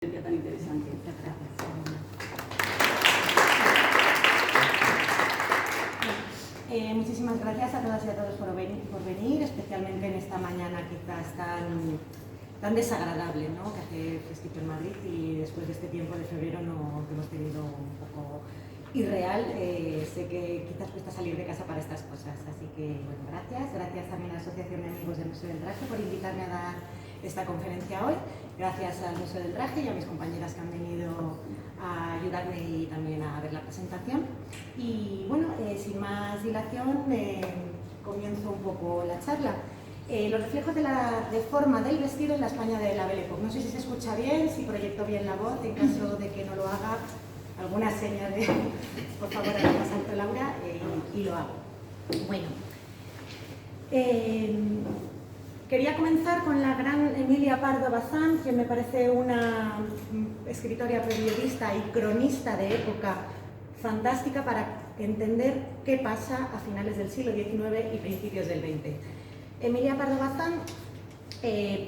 Tan interesante. Muchas gracias. Muchísimas gracias a todas y a todos por venir, especialmente en esta mañana quizás tan desagradable, ¿no?, que hace fresquito en Madrid, y después de este tiempo de febrero que hemos tenido un poco irreal. Sé que quizás cuesta salir de casa para estas cosas, así que bueno, gracias también a la Asociación de Amigos del Museo del Traje por invitarme a dar esta conferencia hoy. Gracias al Museo del Traje y a mis compañeras que han venido a ayudarme y también a ver la presentación. Y bueno, sin más dilación, comienzo un poco la charla. Los reflejos de la reforma del vestido en la España de la Belle Époque. No sé si se escucha bien, si proyecto bien la voz. En caso de que no lo haga, alguna señal de por favor, haga más alto, Laura, y lo hago. Bueno, quería comenzar con la gran Emilia Pardo Bazán, que me parece una escritora, periodista y cronista de época fantástica para entender qué pasa a finales del siglo XIX y principios del XX. Emilia Pardo Bazán se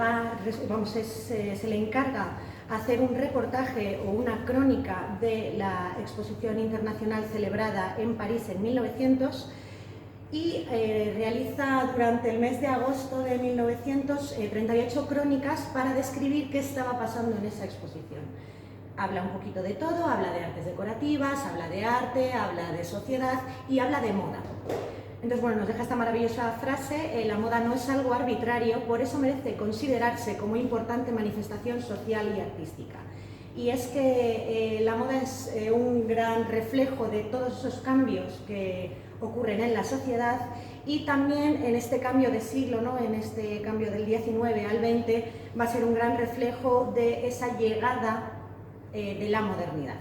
le encarga hacer un reportaje o una crónica de la exposición internacional celebrada en París en 1900 y realiza durante el mes de agosto de 1900 38 crónicas para describir qué estaba pasando en esa exposición. Habla un poquito de todo, habla de artes decorativas, habla de arte, habla de sociedad y habla de moda. Entonces, bueno, nos deja esta maravillosa frase: la moda no es algo arbitrario, por eso merece considerarse como importante manifestación social y artística. Y es que la moda es un gran reflejo de todos esos cambios que ocurren en la sociedad, y también en este cambio de siglo, ¿no?, en este cambio del XIX al XX, va a ser un gran reflejo de esa llegada de la modernidad.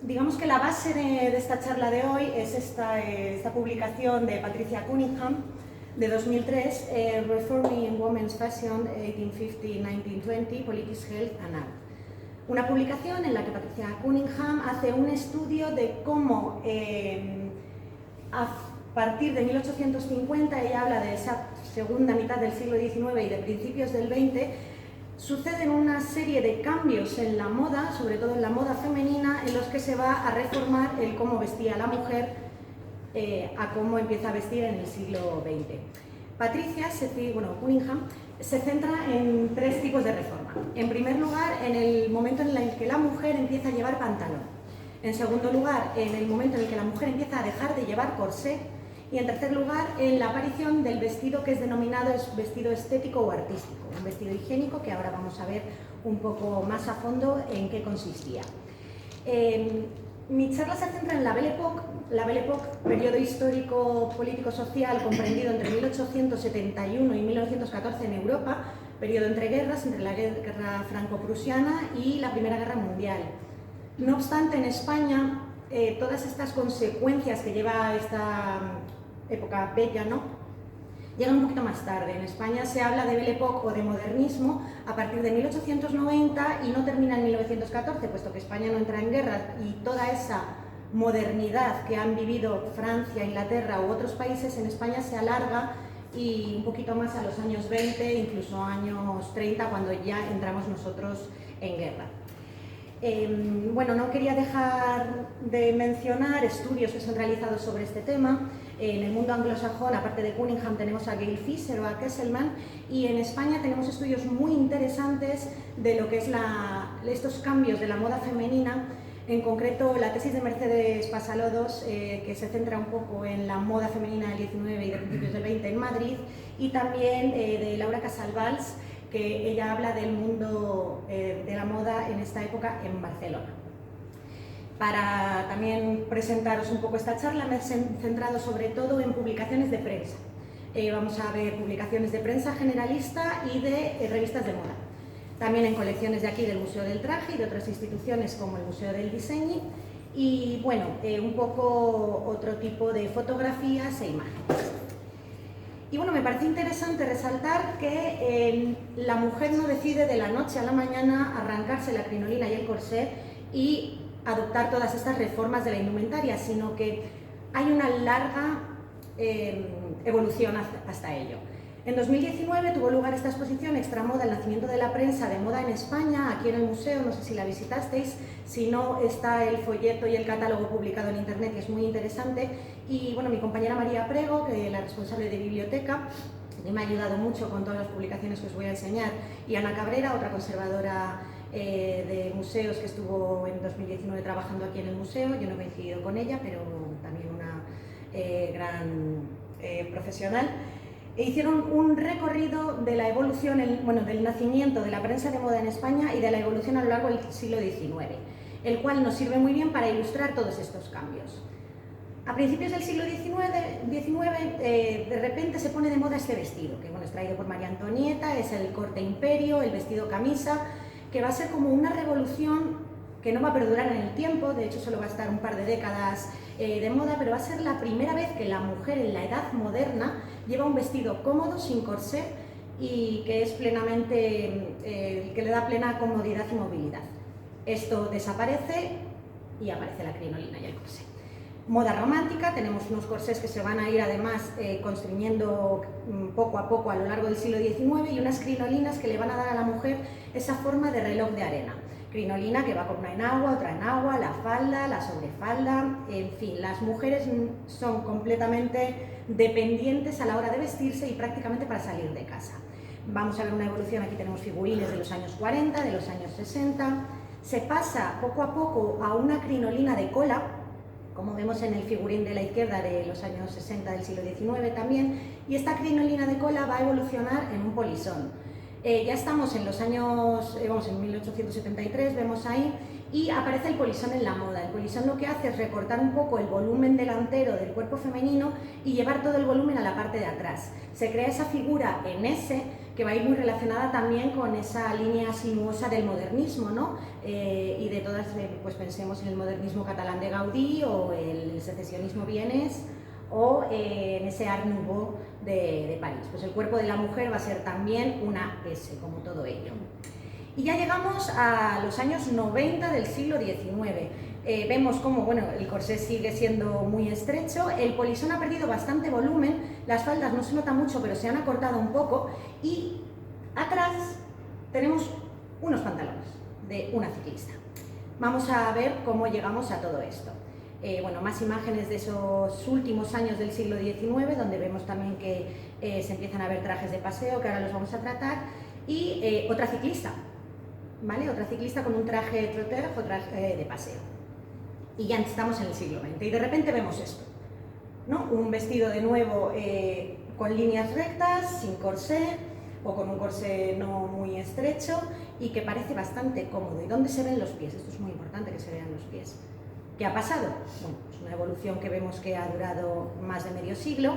Digamos que la base de esta charla de hoy es esta publicación de Patricia Cunningham de 2003, Reforming Women's Fashion 1850-1920, Politics, Health and Art. Una publicación en la que Patricia Cunningham hace un estudio de cómo a partir de 1850, ella habla de esa segunda mitad del siglo XIX y de principios del XX, suceden una serie de cambios en la moda, sobre todo en la moda femenina, en los que se va a reformar el cómo vestía la mujer a cómo empieza a vestir en el siglo XX. Cunningham se centra en tres tipos de reforma. En primer lugar, en el momento en el que la mujer empieza a llevar pantalón. En segundo lugar, en el momento en el que la mujer empieza a dejar de llevar corsé. Y en tercer lugar, en la aparición del vestido que es denominado vestido estético o artístico, un vestido higiénico que ahora vamos a ver un poco más a fondo en qué consistía. Mi charla se centra en la Belle Époque, periodo histórico, político-social comprendido entre 1871 y 1914 en Europa, periodo entre guerras, entre la guerra franco-prusiana y la Primera Guerra Mundial. No obstante, en España, todas estas consecuencias que lleva esta época bella, ¿no?, llegan un poquito más tarde. En España se habla de Belle Époque o de modernismo a partir de 1890 y no termina en 1914, puesto que España no entra en guerra, y toda esa modernidad que han vivido Francia, Inglaterra u otros países en España se alarga y un poquito más a los años 20, incluso años 30, cuando ya entramos nosotros en guerra. Bueno, no quería dejar de mencionar estudios que se han realizado sobre este tema. En el mundo anglosajón, aparte de Cunningham, tenemos a Gail Fisher o a Kesselman, y en España tenemos estudios muy interesantes de lo que es estos cambios de la moda femenina. En concreto, la tesis de Mercedes Pasalodos, que se centra un poco en la moda femenina del XIX y de principios del XX en Madrid, y también de Laura Casalvals, que ella habla del mundo de la moda en esta época en Barcelona. Para también presentaros un poco esta charla, me he centrado sobre todo en publicaciones de prensa. Vamos a ver publicaciones de prensa generalista y de revistas de moda. También en colecciones de aquí del Museo del Traje y de otras instituciones como el Museo del Diseño. Y bueno, un poco otro tipo de fotografías e imágenes. Y bueno, me parece interesante resaltar que la mujer no decide de la noche a la mañana arrancarse la crinolina y el corsé y adoptar todas estas reformas de la indumentaria, sino que hay una larga evolución hasta ello. En 2019 tuvo lugar esta exposición Extramoda, el nacimiento de la prensa de moda en España, aquí en el museo, no sé si la visitasteis, si no está el folleto y el catálogo publicado en internet, que es muy interesante, y bueno, mi compañera María Prego, la responsable de biblioteca, que me ha ayudado mucho con todas las publicaciones que os voy a enseñar, y Ana Cabrera, otra conservadora de museos que estuvo en 2019 trabajando aquí en el museo. Yo no he coincidido con ella, pero también una gran profesional. Hicieron un recorrido de la evolución, del nacimiento de la prensa de moda en España y de la evolución a lo largo del siglo XIX, el cual nos sirve muy bien para ilustrar todos estos cambios. A principios del siglo XIX, de repente se pone de moda este vestido, que es traído por María Antonieta, es el corte imperio, el vestido camisa, que va a ser como una revolución que no va a perdurar en el tiempo, de hecho solo va a estar un par de décadas de moda, pero va a ser la primera vez que la mujer en la edad moderna lleva un vestido cómodo, sin corsé, y que es plenamente, que le da plena comodidad y movilidad. Esto desaparece y aparece la crinolina y el corsé. Moda romántica, tenemos unos corsés que se van a ir además constriñendo poco a poco a lo largo del siglo XIX y unas crinolinas que le van a dar a la mujer esa forma de reloj de arena. Crinolina que va con una enagua, otra enagua, la falda, la sobrefalda, en fin, las mujeres son completamente dependientes a la hora de vestirse y prácticamente para salir de casa. Vamos a ver una evolución, aquí tenemos figurines de los años 40, de los años 60, se pasa poco a poco a una crinolina de cola, como vemos en el figurín de la izquierda de los años 60 del siglo XIX también, y esta crinolina de cola va a evolucionar en un polisón. Ya estamos en los años, en 1873, vemos ahí, y aparece el polisón en la moda. El polisón lo que hace es recortar un poco el volumen delantero del cuerpo femenino y llevar todo el volumen a la parte de atrás. Se crea esa figura en S, que va a ir muy relacionada también con esa línea sinuosa del modernismo, ¿no? Y de todas, pues pensemos en el modernismo catalán de Gaudí o el secesionismo vienés o en ese Art Nouveau de París. Pues el cuerpo de la mujer va a ser también una S, como todo ello. Y ya llegamos a los años 90 del siglo XIX. Vemos cómo el corsé sigue siendo muy estrecho, el polisón ha perdido bastante volumen, las faldas no se nota mucho pero se han acortado un poco y atrás tenemos unos pantalones de una ciclista. Vamos a ver cómo llegamos a todo esto. Más imágenes de esos últimos años del siglo XIX, donde vemos también que se empiezan a ver trajes de paseo, que ahora los vamos a tratar, y otra ciclista, ¿vale? Otra ciclista con un traje de trotteur o traje de paseo. Y ya estamos en el siglo XX, y de repente vemos esto, ¿no? Un vestido de nuevo con líneas rectas, sin corsé, o con un corsé no muy estrecho, y que parece bastante cómodo. ¿Y dónde se ven los pies? Esto es muy importante, que se vean los pies. ¿Qué ha pasado? Bueno, es una evolución que vemos que ha durado más de medio siglo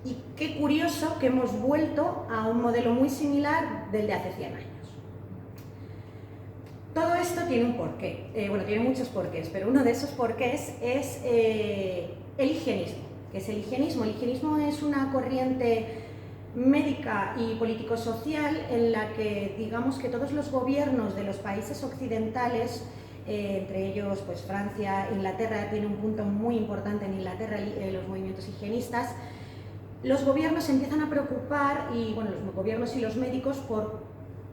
y qué curioso que hemos vuelto a un modelo muy similar del de hace 100 años. Todo esto tiene un porqué, tiene muchos porqués, pero uno de esos porqués es el higienismo. ¿Qué es el higienismo? El higienismo es una corriente médica y político-social en la que digamos que todos los gobiernos de los países occidentales, entre ellos pues Francia, Inglaterra, tiene un punto muy importante en Inglaterra, los movimientos higienistas, los gobiernos se empiezan a preocupar, y los gobiernos y los médicos, por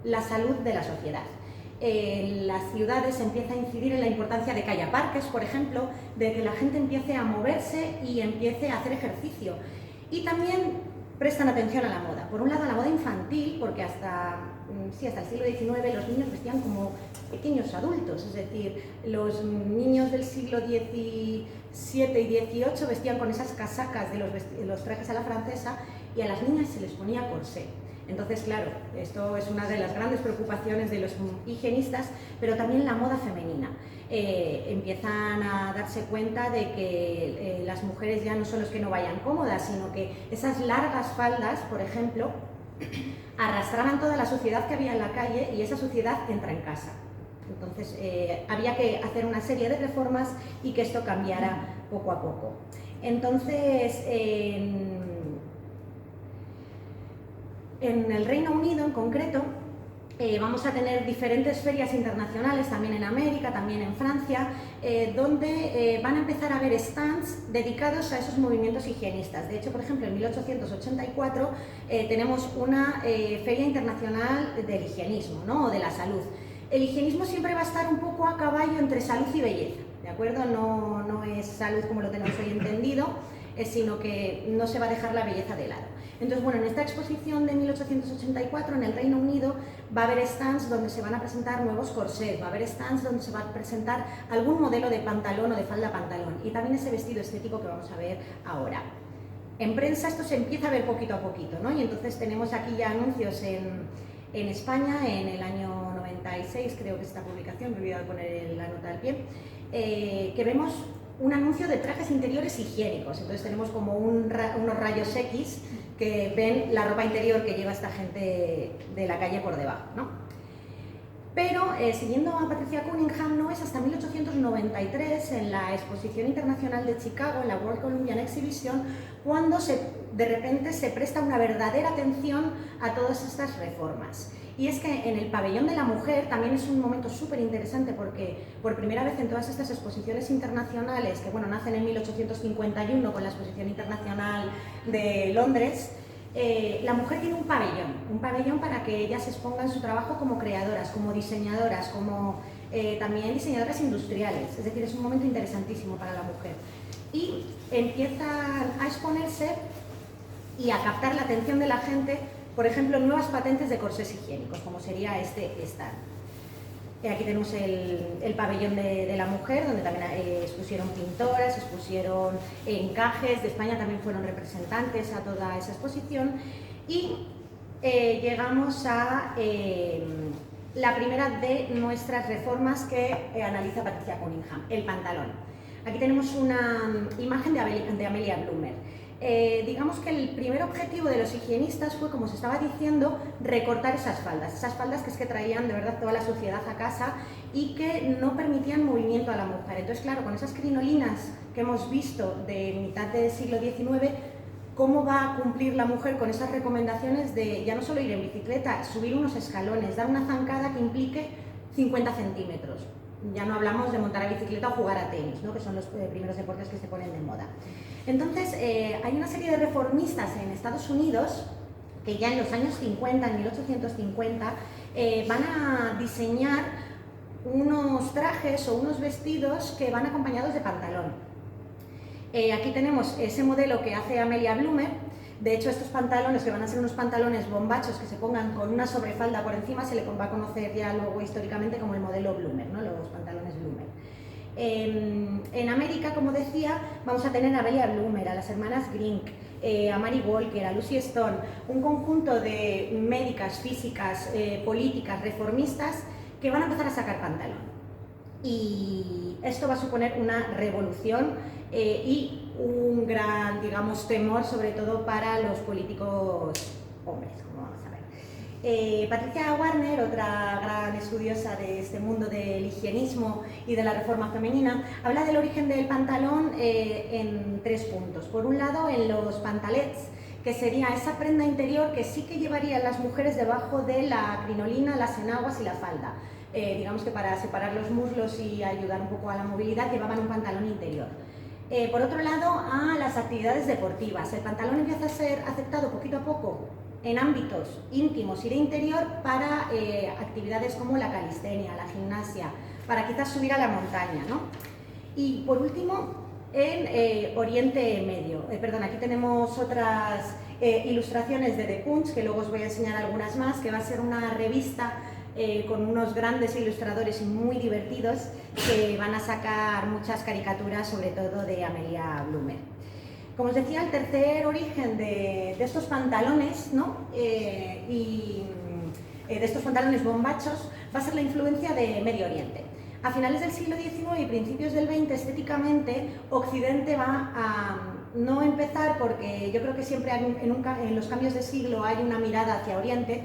la salud de la sociedad. En las ciudades se empieza a incidir en la importancia de que haya parques, por ejemplo, de que la gente empiece a moverse y empiece a hacer ejercicio. Y también prestan atención a la moda. Por un lado, a la moda infantil, porque hasta el siglo XIX los niños vestían como pequeños adultos, es decir, los niños del siglo XVII y XVIII vestían con esas casacas de los trajes a la francesa, y a las niñas se les ponía corsé. Entonces, claro, esto es una de las grandes preocupaciones de los higienistas, pero también la moda femenina. Empiezan a darse cuenta de que las mujeres ya no solo es que no vayan cómodas, sino que esas largas faldas, por ejemplo, arrastraban toda la suciedad que había en la calle, y esa suciedad entra en casa. Entonces, había que hacer una serie de reformas y que esto cambiara poco a poco. Entonces, en el Reino Unido en concreto, Vamos a tener diferentes ferias internacionales, también en América, también en Francia, donde van a empezar a haber stands dedicados a esos movimientos higienistas. De hecho, por ejemplo, en 1884 tenemos una feria internacional del higienismo, ¿no? O de la salud. El higienismo siempre va a estar un poco a caballo entre salud y belleza, ¿de acuerdo? No es salud como lo tenemos hoy entendido, sino que no se va a dejar la belleza de lado. Entonces, bueno, en esta exposición de 1884 en el Reino Unido va a haber stands donde se van a presentar nuevos corsés, va a haber stands donde se va a presentar algún modelo de pantalón o de falda pantalón y también ese vestido estético que vamos a ver ahora. En prensa esto se empieza a ver poquito a poquito, ¿no? Y entonces tenemos aquí ya anuncios en España en el año 96, creo que es esta publicación, me he olvidado de poner la nota al pie, que vemos un anuncio de trajes interiores higiénicos. Entonces tenemos como unos rayos X que ven la ropa interior que lleva esta gente de la calle por debajo, ¿no? Pero, siguiendo a Patricia Cunningham, no es hasta 1893, en la Exposición Internacional de Chicago, en la World Columbian Exhibition, cuando de repente se presta una verdadera atención a todas estas reformas. Y es que en el pabellón de la mujer también es un momento súper interesante porque por primera vez en todas estas exposiciones internacionales, que bueno, nacen en 1851 con la Exposición Internacional de Londres, la mujer tiene un pabellón para que ellas expongan su trabajo como creadoras, como diseñadoras, como también diseñadoras industriales. Es decir, es un momento interesantísimo para la mujer. Y empiezan a exponerse y a captar la atención de la gente, por ejemplo, nuevas patentes de corsés higiénicos, como sería este stand. Aquí tenemos el pabellón de la mujer, donde también expusieron pintoras, expusieron encajes, de España también fueron representantes a toda esa exposición. Y llegamos a la primera de nuestras reformas que analiza Patricia Cunningham, el pantalón. Aquí tenemos una imagen de Amelia Bloomer. Digamos que el primer objetivo de los higienistas fue, como se estaba diciendo, recortar esas faldas que es que traían de verdad toda la suciedad a casa y que no permitían movimiento a la mujer. Entonces, claro, con esas crinolinas que hemos visto de mitad del siglo XIX, ¿cómo va a cumplir la mujer con esas recomendaciones de ya no solo ir en bicicleta, subir unos escalones, dar una zancada que implique 50 centímetros? Ya no hablamos de montar a bicicleta o jugar a tenis, ¿no? Que son los primeros deportes que se ponen de moda. Entonces, hay una serie de reformistas en Estados Unidos que ya en los años 50, en 1850, van a diseñar unos trajes o unos vestidos que van acompañados de pantalón. Aquí tenemos ese modelo que hace Amelia Bloomer. De hecho, estos pantalones, que van a ser unos pantalones bombachos que se pongan con una sobrefalda por encima, se le va a conocer ya luego históricamente como el modelo Bloomer, ¿no? Los pantalones Bloomer. En América, como decía, vamos a tener a Amelia Bloomer, a las hermanas Grink, a Mary Walker, a Lucy Stone, un conjunto de médicas, físicas, políticas, reformistas que van a empezar a sacar pantalón. Y esto va a suponer una revolución y un gran, digamos, temor, sobre todo para los políticos hombres, como vamos a ver. Patricia Warner, otra gran estudiosa de este mundo del higienismo y de la reforma femenina, habla del origen del pantalón en 3 puntos. Por un lado, en los pantalets, que sería esa prenda interior que sí que llevarían las mujeres debajo de la crinolina, las enaguas y la falda. Digamos que para separar los muslos y ayudar un poco a la movilidad llevaban un pantalón interior. Por otro lado, a las actividades deportivas. El pantalón empieza a ser aceptado poquito a poco en ámbitos íntimos y de interior para actividades como la calistenia, la gimnasia, para quizás subir a la montaña, ¿no? Y por último, en Oriente Medio. Aquí tenemos otras ilustraciones de The Punch, que luego os voy a enseñar algunas más, que va a ser una revista con unos grandes ilustradores y muy divertidos que van a sacar muchas caricaturas, sobre todo de Amelia Bloomer. Como os decía, el tercer origen de estos pantalones, ¿no? De estos pantalones bombachos va a ser la influencia de Medio Oriente. A finales del siglo XIX y principios del XX, estéticamente, Occidente va a no empezar, porque yo creo que siempre en los cambios de siglo hay una mirada hacia Oriente,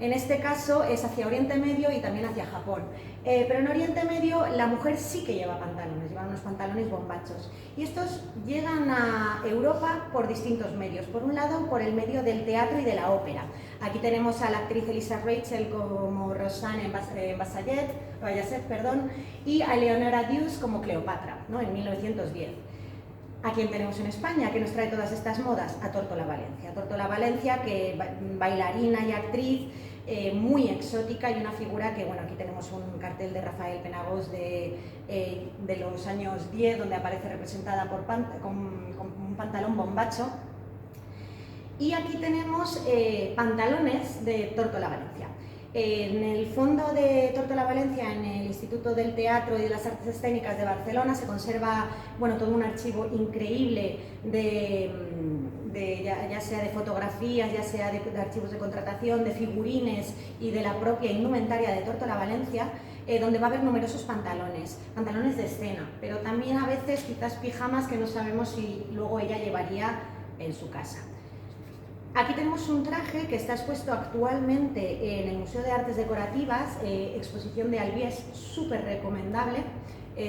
En este caso es hacia Oriente Medio y también hacia Japón. Pero en Oriente Medio la mujer sí que lleva pantalones, lleva unos pantalones bombachos. Y estos llegan a Europa por distintos medios. Por un lado, por el medio del teatro y de la ópera. Aquí tenemos a la actriz Elisa Rachel como Roxanne en Bayazet, y a Eleonora Duse como Cleopatra, ¿no? En 1910. ¿A quién tenemos en España que nos trae todas estas modas? A Tórtola Valencia. Tórtola Valencia, que bailarina y actriz, muy exótica y una figura que, bueno, aquí tenemos un cartel de Rafael Penagos de los años 10, donde aparece representada con un pantalón bombacho. Y aquí tenemos pantalones de Tórtola Valencia. En el fondo de Tórtola Valencia, en el Instituto del Teatro y de las Artes Escénicas de Barcelona, se conserva, bueno, todo un archivo increíble ya sea de fotografías, ya sea de archivos de contratación, de figurines y de la propia indumentaria de Tórtola Valencia, donde va a haber numerosos pantalones de escena, pero también a veces quizás pijamas que no sabemos si luego ella llevaría en su casa. Aquí tenemos un traje que está expuesto actualmente en el Museo de Artes Decorativas, exposición de Albiés, súper recomendable,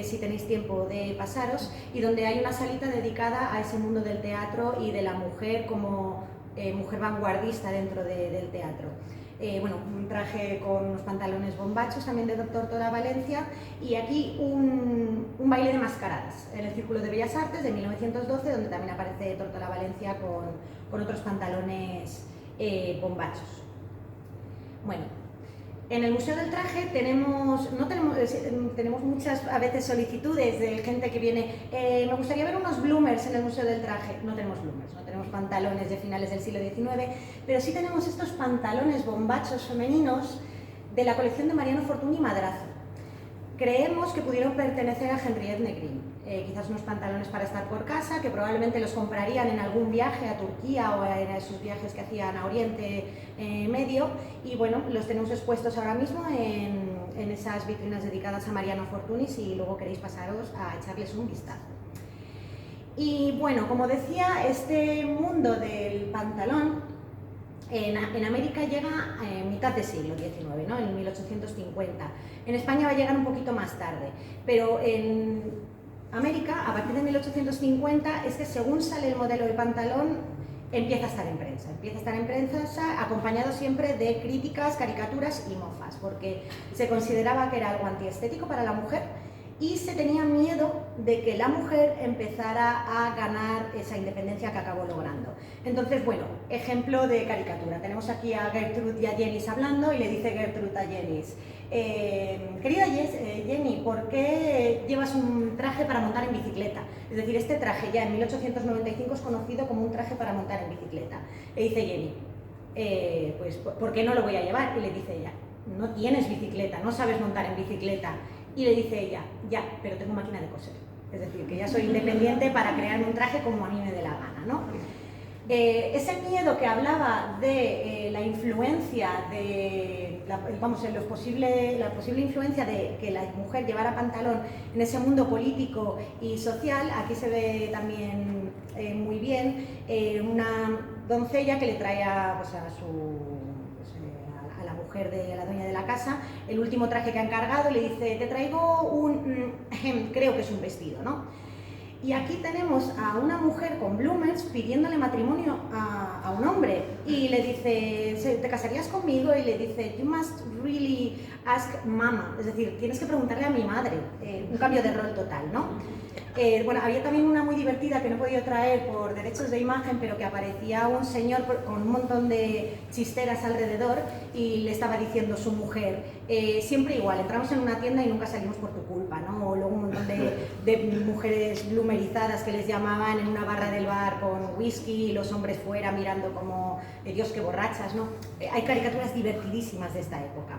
si tenéis tiempo de pasaros, y donde hay una salita dedicada a ese mundo del teatro y de la mujer como mujer vanguardista dentro del teatro. Bueno, un traje con unos pantalones bombachos también de Tórtola Valencia, y aquí un baile de mascaradas en el Círculo de Bellas Artes de 1912, donde también aparece Tórtola Valencia con otros pantalones bombachos. Bueno, en el Museo del Traje tenemos muchas a veces solicitudes de gente que viene, me gustaría ver unos bloomers en el Museo del Traje. No tenemos bloomers, no tenemos pantalones de finales del siglo XIX, pero sí tenemos estos pantalones bombachos femeninos de la colección de Mariano Fortuny y Madrazo. Creemos que pudieron pertenecer a Henriette Negrin, quizás unos pantalones para estar por casa, que probablemente los comprarían en algún viaje a Turquía o en esos viajes que hacían a Oriente Medio, y bueno, los tenemos expuestos ahora mismo en esas vitrinas dedicadas a Mariano Fortuny, si luego queréis pasaros a echarles un vistazo. Y bueno, como decía, este mundo del pantalón en América llega a mitad del siglo XIX, ¿no? En 1850. En España va a llegar un poquito más tarde, pero en América, a partir de 1850, es que según sale el modelo de pantalón, empieza a estar en prensa, acompañado siempre de críticas, caricaturas y mofas, porque se consideraba que era algo antiestético para la mujer y se tenía miedo de que la mujer empezara a ganar esa independencia que acabó logrando. Entonces, bueno, ejemplo de caricatura. Tenemos aquí a Gertrude y a Jenis hablando, y le dice Gertrude a Jenis: querida Jenny, ¿por qué llevas un traje para montar en bicicleta? Es decir, este traje ya en 1895 es conocido como un traje para montar en bicicleta. Le dice Jenny, pues, ¿por qué no lo voy a llevar? Y le dice ella, no tienes bicicleta, no sabes montar en bicicleta. Y le dice ella, ya, pero tengo máquina de coser. Es decir, que ya soy independiente para crearme un traje como a mí me dé la gana, ¿no? Ese miedo que hablaba de la influencia de, la posible influencia de que la mujer llevara pantalón en ese mundo político y social, aquí se ve también muy bien una doncella que le trae a la mujer de la dueña de la casa el último traje que ha encargado, y le dice, te traigo creo que es un vestido, ¿no? Y aquí tenemos a una mujer con bloomers pidiéndole matrimonio a un hombre, y le dice, ¿te casarías conmigo? Y le dice, you must really ask mama, es decir, tienes que preguntarle a mi madre, un cambio de rol total, ¿no? Bueno, había también una muy divertida que no he podido traer por derechos de imagen, pero que aparecía un señor con un montón de chisteras alrededor y le estaba diciendo su mujer, siempre igual, entramos en una tienda y nunca salimos por tu culpa, ¿no? O luego un montón de mujeres bloomerizadas que les llamaban en una barra del bar con whisky y los hombres fuera mirando como, Dios, qué borrachas, ¿no? Hay caricaturas divertidísimas de esta época.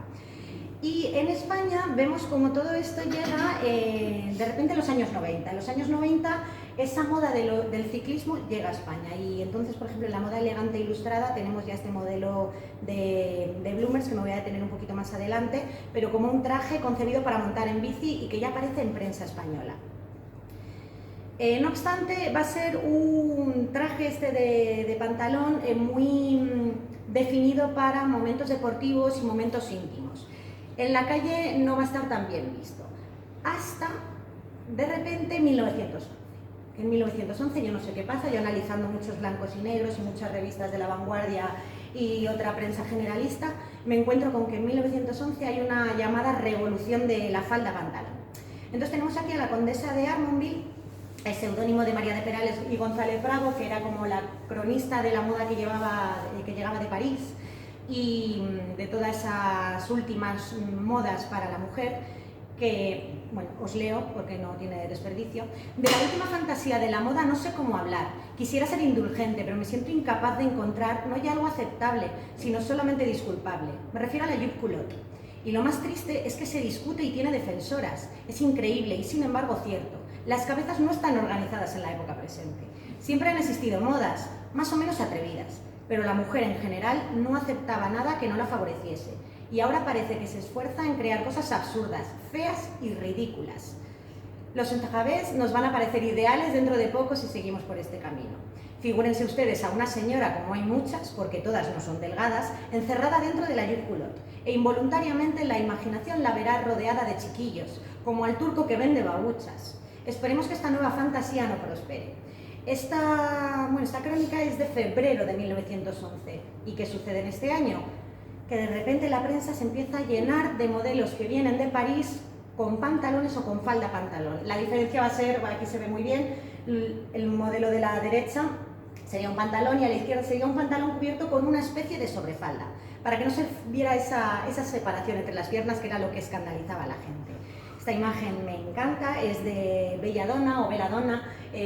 Y en España vemos como todo esto llega de repente en los años 90. En los años 90 esa moda del ciclismo llega a España, y entonces, por ejemplo, en la moda elegante ilustrada tenemos ya este modelo de bloomers, que me voy a detener un poquito más adelante, pero como un traje concebido para montar en bici y que ya aparece en prensa española. No obstante, va a ser un traje de pantalón muy definido para momentos deportivos y momentos íntimos. En la calle no va a estar tan bien visto, hasta de repente 1911. En 1911 yo no sé qué pasa, yo analizando muchos blancos y negros y muchas revistas de La Vanguardia y otra prensa generalista, me encuentro con que en 1911 hay una llamada revolución de la falda pantalón. Entonces tenemos aquí a la condesa de Armonville, el seudónimo de María de Perales y González Bravo, que era como la cronista de la moda que llegaba de París y de todas esas últimas modas para la mujer, que, bueno, os leo porque no tiene desperdicio. De la última fantasía de la moda no sé cómo hablar. Quisiera ser indulgente, pero me siento incapaz de encontrar no ya algo aceptable, sino solamente disculpable. Me refiero a la jupe culotte. Y lo más triste es que se discute y tiene defensoras. Es increíble y, sin embargo, cierto. Las cabezas no están organizadas en la época presente. Siempre han existido modas, más o menos atrevidas, pero la mujer en general no aceptaba nada que no la favoreciese. Y ahora parece que se esfuerza en crear cosas absurdas, feas y ridículas. Los entajabés nos van a parecer ideales dentro de poco si seguimos por este camino. Figúrense ustedes a una señora, como hay muchas, porque todas no son delgadas, encerrada dentro de la jupe culotte, e involuntariamente la imaginación la verá rodeada de chiquillos, como al turco que vende babuchas. Esperemos que esta nueva fantasía no prospere. Esta crónica es de febrero de 1911. ¿Y qué sucede en este año? Que de repente la prensa se empieza a llenar de modelos que vienen de París con pantalones o con falda pantalón. La diferencia va a ser, aquí se ve muy bien, el modelo de la derecha sería un pantalón y a la izquierda sería un pantalón cubierto con una especie de sobrefalda, para que no se viera esa separación entre las piernas, que era lo que escandalizaba a la gente. Esta imagen me encanta, es de Belladonna o Belladonna,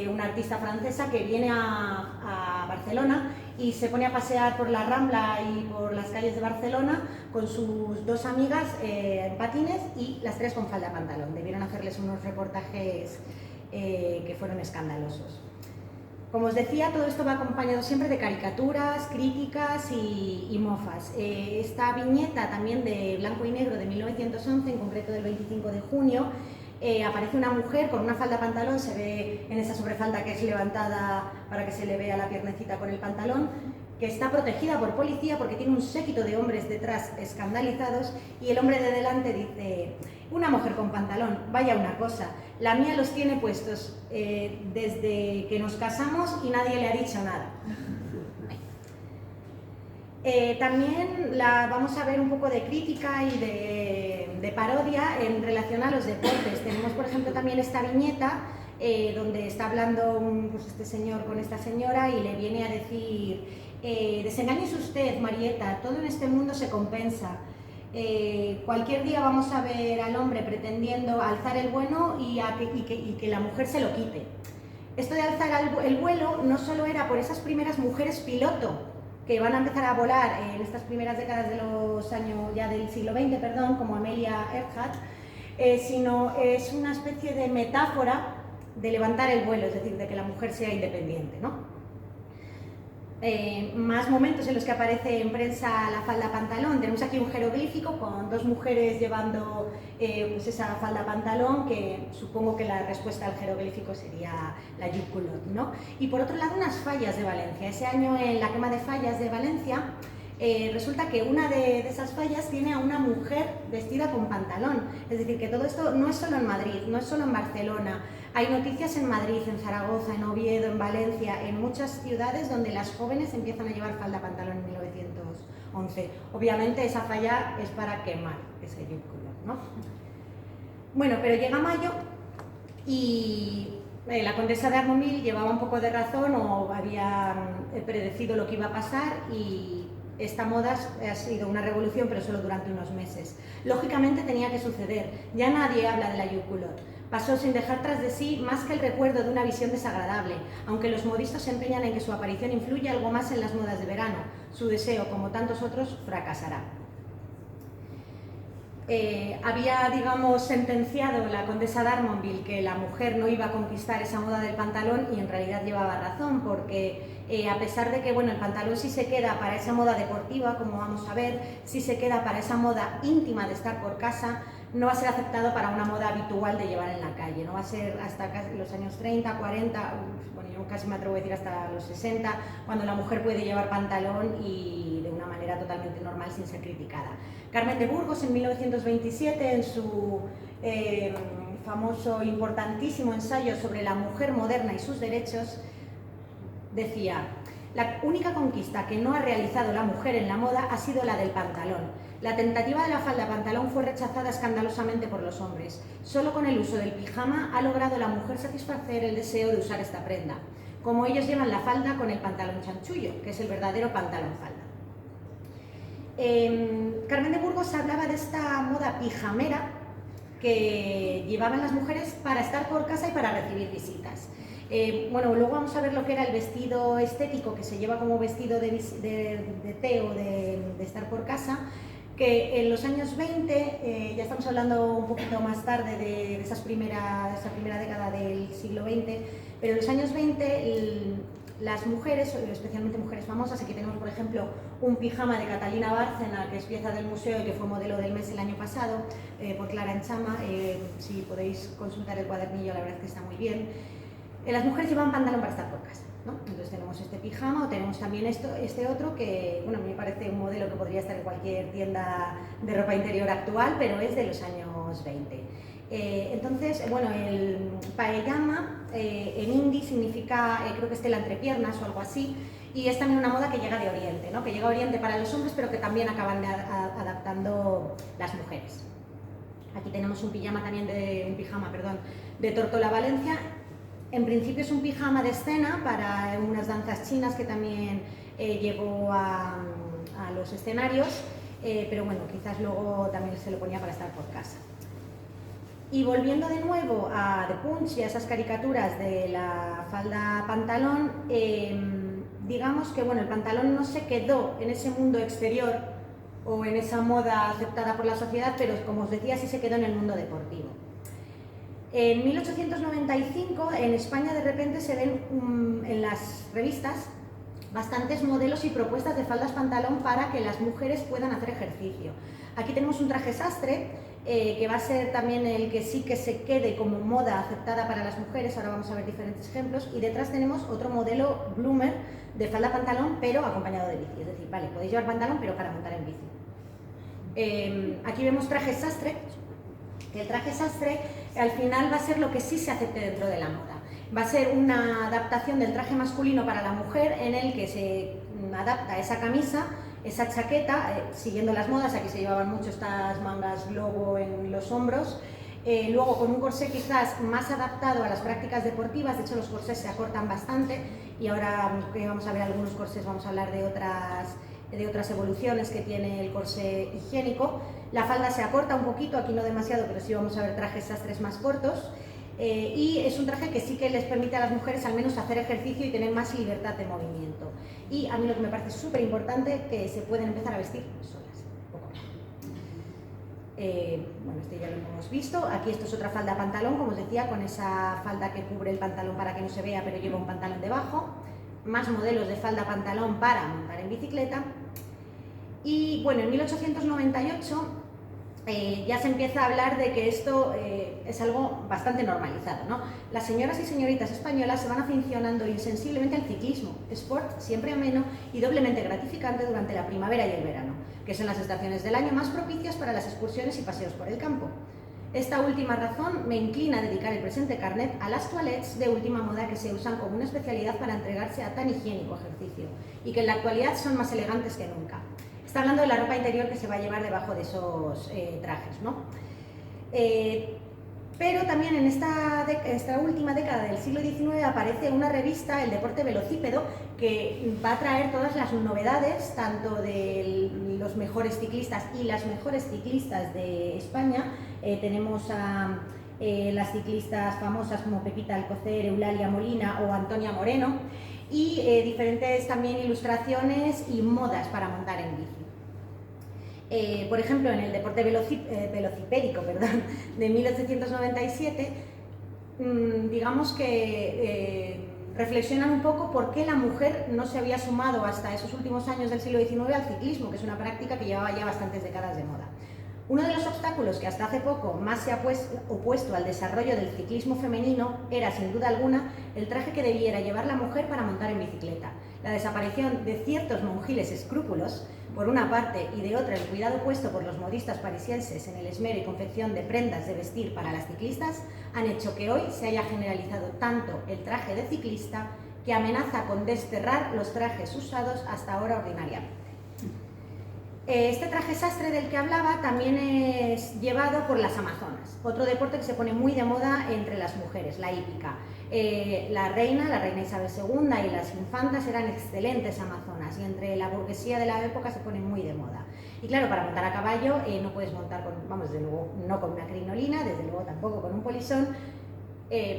una artista francesa que viene a Barcelona y se pone a pasear por la Rambla y por las calles de Barcelona con sus dos amigas en patines y las tres con falda pantalón. Debieron hacerles unos reportajes que fueron escandalosos. Como os decía, todo esto va acompañado siempre de caricaturas, críticas y mofas. Esta viñeta también de blanco y negro de 1911, en concreto del 25 de junio, aparece una mujer con una falda pantalón, se ve en esa sobrefalda que es levantada para que se le vea la piernecita con el pantalón, que está protegida por policía porque tiene un séquito de hombres detrás escandalizados y el hombre de delante dice: una mujer con pantalón, vaya una cosa, la mía los tiene puestos desde que nos casamos y nadie le ha dicho nada. También vamos a ver un poco de crítica y de parodia en relación a los deportes. Tenemos, por ejemplo, también esta viñeta donde está hablando pues este señor con esta señora y le viene a decir: desengáñese usted, Marieta, todo en este mundo se compensa. Cualquier día vamos a ver al hombre pretendiendo alzar el vuelo y que la mujer se lo quite. Esto de alzar el vuelo no solo era por esas primeras mujeres piloto que van a empezar a volar en estas primeras décadas de los años ya del siglo XX, perdón, como Amelia Earhart, sino es una especie de metáfora de levantar el vuelo, es decir, de que la mujer sea independiente, ¿no? Más momentos en los que aparece en prensa la falda pantalón. Tenemos aquí un jeroglífico con dos mujeres llevando pues esa falda pantalón, que supongo que la respuesta al jeroglífico sería la jupe culotte, ¿no? Y por otro lado, unas fallas de Valencia. Ese año, en la quema de fallas de Valencia, resulta que una de esas fallas tiene a una mujer vestida con pantalón. Es decir, que todo esto no es solo en Madrid, no es solo en Barcelona. Hay noticias en Madrid, en Zaragoza, en Oviedo, en Valencia, en muchas ciudades donde las jóvenes empiezan a llevar falda pantalón en 1911. Obviamente esa falla es para quemar ese jupe culotte, ¿no? Bueno, pero llega mayo y la condesa de Armonville llevaba un poco de razón, o había predecido lo que iba a pasar, y esta moda ha sido una revolución, pero solo durante unos meses. Lógicamente tenía que suceder, ya nadie habla de la jupe culotte. Pasó sin dejar tras de sí más que el recuerdo de una visión desagradable, aunque los modistas se empeñan en que su aparición influya algo más en las modas de verano. Su deseo, como tantos otros, fracasará. Había, digamos, sentenciado la condesa de Armonville que la mujer no iba a conquistar esa moda del pantalón, y en realidad llevaba razón, porque a pesar de que, bueno, el pantalón sí se queda para esa moda deportiva, como vamos a ver, sí se queda para esa moda íntima de estar por casa, no va a ser aceptado para una moda habitual de llevar en la calle, no va a ser hasta los años 30, 40, bueno, yo casi me atrevo a decir hasta los 60, cuando la mujer puede llevar pantalón y de una manera totalmente normal sin ser criticada. Carmen de Burgos, en 1927, en su famoso, importantísimo ensayo sobre la mujer moderna y sus derechos, decía: la única conquista que no ha realizado la mujer en la moda ha sido la del pantalón. La tentativa de la falda pantalón fue rechazada escandalosamente por los hombres. Solo con el uso del pijama ha logrado la mujer satisfacer el deseo de usar esta prenda, como ellos llevan la falda con el pantalón chanchullo, que es el verdadero pantalón falda. Carmen de Burgos hablaba de esta moda pijamera que llevaban las mujeres para estar por casa y para recibir visitas. Bueno, luego vamos a ver lo que era el vestido estético que se lleva como vestido de té o de estar por casa, que en los años 20, ya estamos hablando un poquito más tarde de esa primera década del siglo XX, pero en los años 20 las mujeres, especialmente mujeres famosas, aquí tenemos por ejemplo un pijama de Catalina Bárcena, que es pieza del museo y que fue modelo del mes el año pasado, por Clara Enchama, si podéis consultar el cuadernillo, la verdad es que está muy bien. Las mujeres llevan pantalón para estar por casa, ¿no? Entonces tenemos este pijama o tenemos también este otro que, bueno, a mí me parece un modelo que podría estar en cualquier tienda de ropa interior actual, pero es de los años 20. Entonces, bueno, el paeyama en hindi significa, creo que es tela entre piernas o algo así, y es también una moda que llega de Oriente, ¿no? Que llega a Oriente para los hombres, pero que también acaban adaptando las mujeres. Aquí tenemos un pijama de Tortola Valencia. En principio es un pijama de escena para unas danzas chinas que también llevó a los escenarios, pero bueno, quizás luego también se lo ponía para estar por casa. Y volviendo de nuevo a The Punch y a esas caricaturas de la falda pantalón, digamos que bueno, el pantalón no se quedó en ese mundo exterior o en esa moda aceptada por la sociedad, pero como os decía, sí se quedó en el mundo deportivo. En 1895 en España de repente se ven en las revistas bastantes modelos y propuestas de faldas pantalón para que las mujeres puedan hacer ejercicio. Aquí tenemos un traje sastre que va a ser también el que sí que se quede como moda aceptada para las mujeres, ahora vamos a ver diferentes ejemplos, y detrás tenemos otro modelo bloomer de falda pantalón pero acompañado de bici, es decir, vale, podéis llevar pantalón pero para montar en bici. Aquí vemos traje sastre, que el traje sastre al final va a ser lo que sí se acepte dentro de la moda. Va a ser una adaptación del traje masculino para la mujer en el que se adapta esa camisa, esa chaqueta, siguiendo las modas. Aquí se llevaban mucho estas mangas globo en los hombros, luego con un corsé quizás más adaptado a las prácticas deportivas. De hecho los corsés se acortan bastante y ahora que vamos a ver algunos corsés vamos a hablar de otras evoluciones que tiene el corsé higiénico. La falda se acorta un poquito, aquí no demasiado, pero sí vamos a ver trajes sastres más cortos, y es un traje que sí que les permite a las mujeres al menos hacer ejercicio y tener más libertad de movimiento. Y a mí lo que me parece súper importante, que se pueden empezar a vestir solas. Bueno, este ya lo hemos visto. Aquí esto es otra falda pantalón, como os decía, con esa falda que cubre el pantalón para que no se vea, pero lleva un pantalón debajo. Más modelos de falda pantalón para montar en bicicleta. Y bueno, en 1898 ya se empieza a hablar de que esto es algo bastante normalizado, ¿no? Las señoras y señoritas españolas se van aficionando insensiblemente al ciclismo, sport siempre ameno y doblemente gratificante durante la primavera y el verano, que son las estaciones del año más propicias para las excursiones y paseos por el campo. Esta última razón me inclina a dedicar el presente carnet a las toilettes de última moda que se usan como una especialidad para entregarse a tan higiénico ejercicio y que en la actualidad son más elegantes que nunca. Está hablando de la ropa interior que se va a llevar debajo de esos trajes, ¿no? Pero también en esta última década del siglo XIX aparece una revista, El Deporte Velocípedo, que va a traer todas las novedades, tanto de los mejores ciclistas y las mejores ciclistas de España. Tenemos a las ciclistas famosas como Pepita Alcocer, Eulalia Molina o Antonia Moreno, y diferentes también ilustraciones y modas para montar en bici. Por ejemplo, en el deporte velocipédico de 1897, digamos que reflexionan un poco por qué la mujer no se había sumado hasta esos últimos años del siglo XIX al ciclismo, que es una práctica que llevaba ya bastantes décadas de moda. Uno de los obstáculos que hasta hace poco más se ha opuesto al desarrollo del ciclismo femenino era, sin duda alguna, el traje que debiera llevar la mujer para montar en bicicleta. La desaparición de ciertos monjiles escrúpulos, por una parte, y de otra el cuidado puesto por los modistas parisienses en el esmero y confección de prendas de vestir para las ciclistas, han hecho que hoy se haya generalizado tanto el traje de ciclista que amenaza con desterrar los trajes usados hasta ahora ordinariamente. Este traje sastre del que hablaba también es llevado por las amazonas, otro deporte que se pone muy de moda entre las mujeres, la hípica. La reina Isabel II y las infantas eran excelentes amazonas y entre la burguesía de la época se pone muy de moda. Y claro, para montar a caballo no puedes montar desde luego, no con una crinolina, desde luego tampoco con un polisón,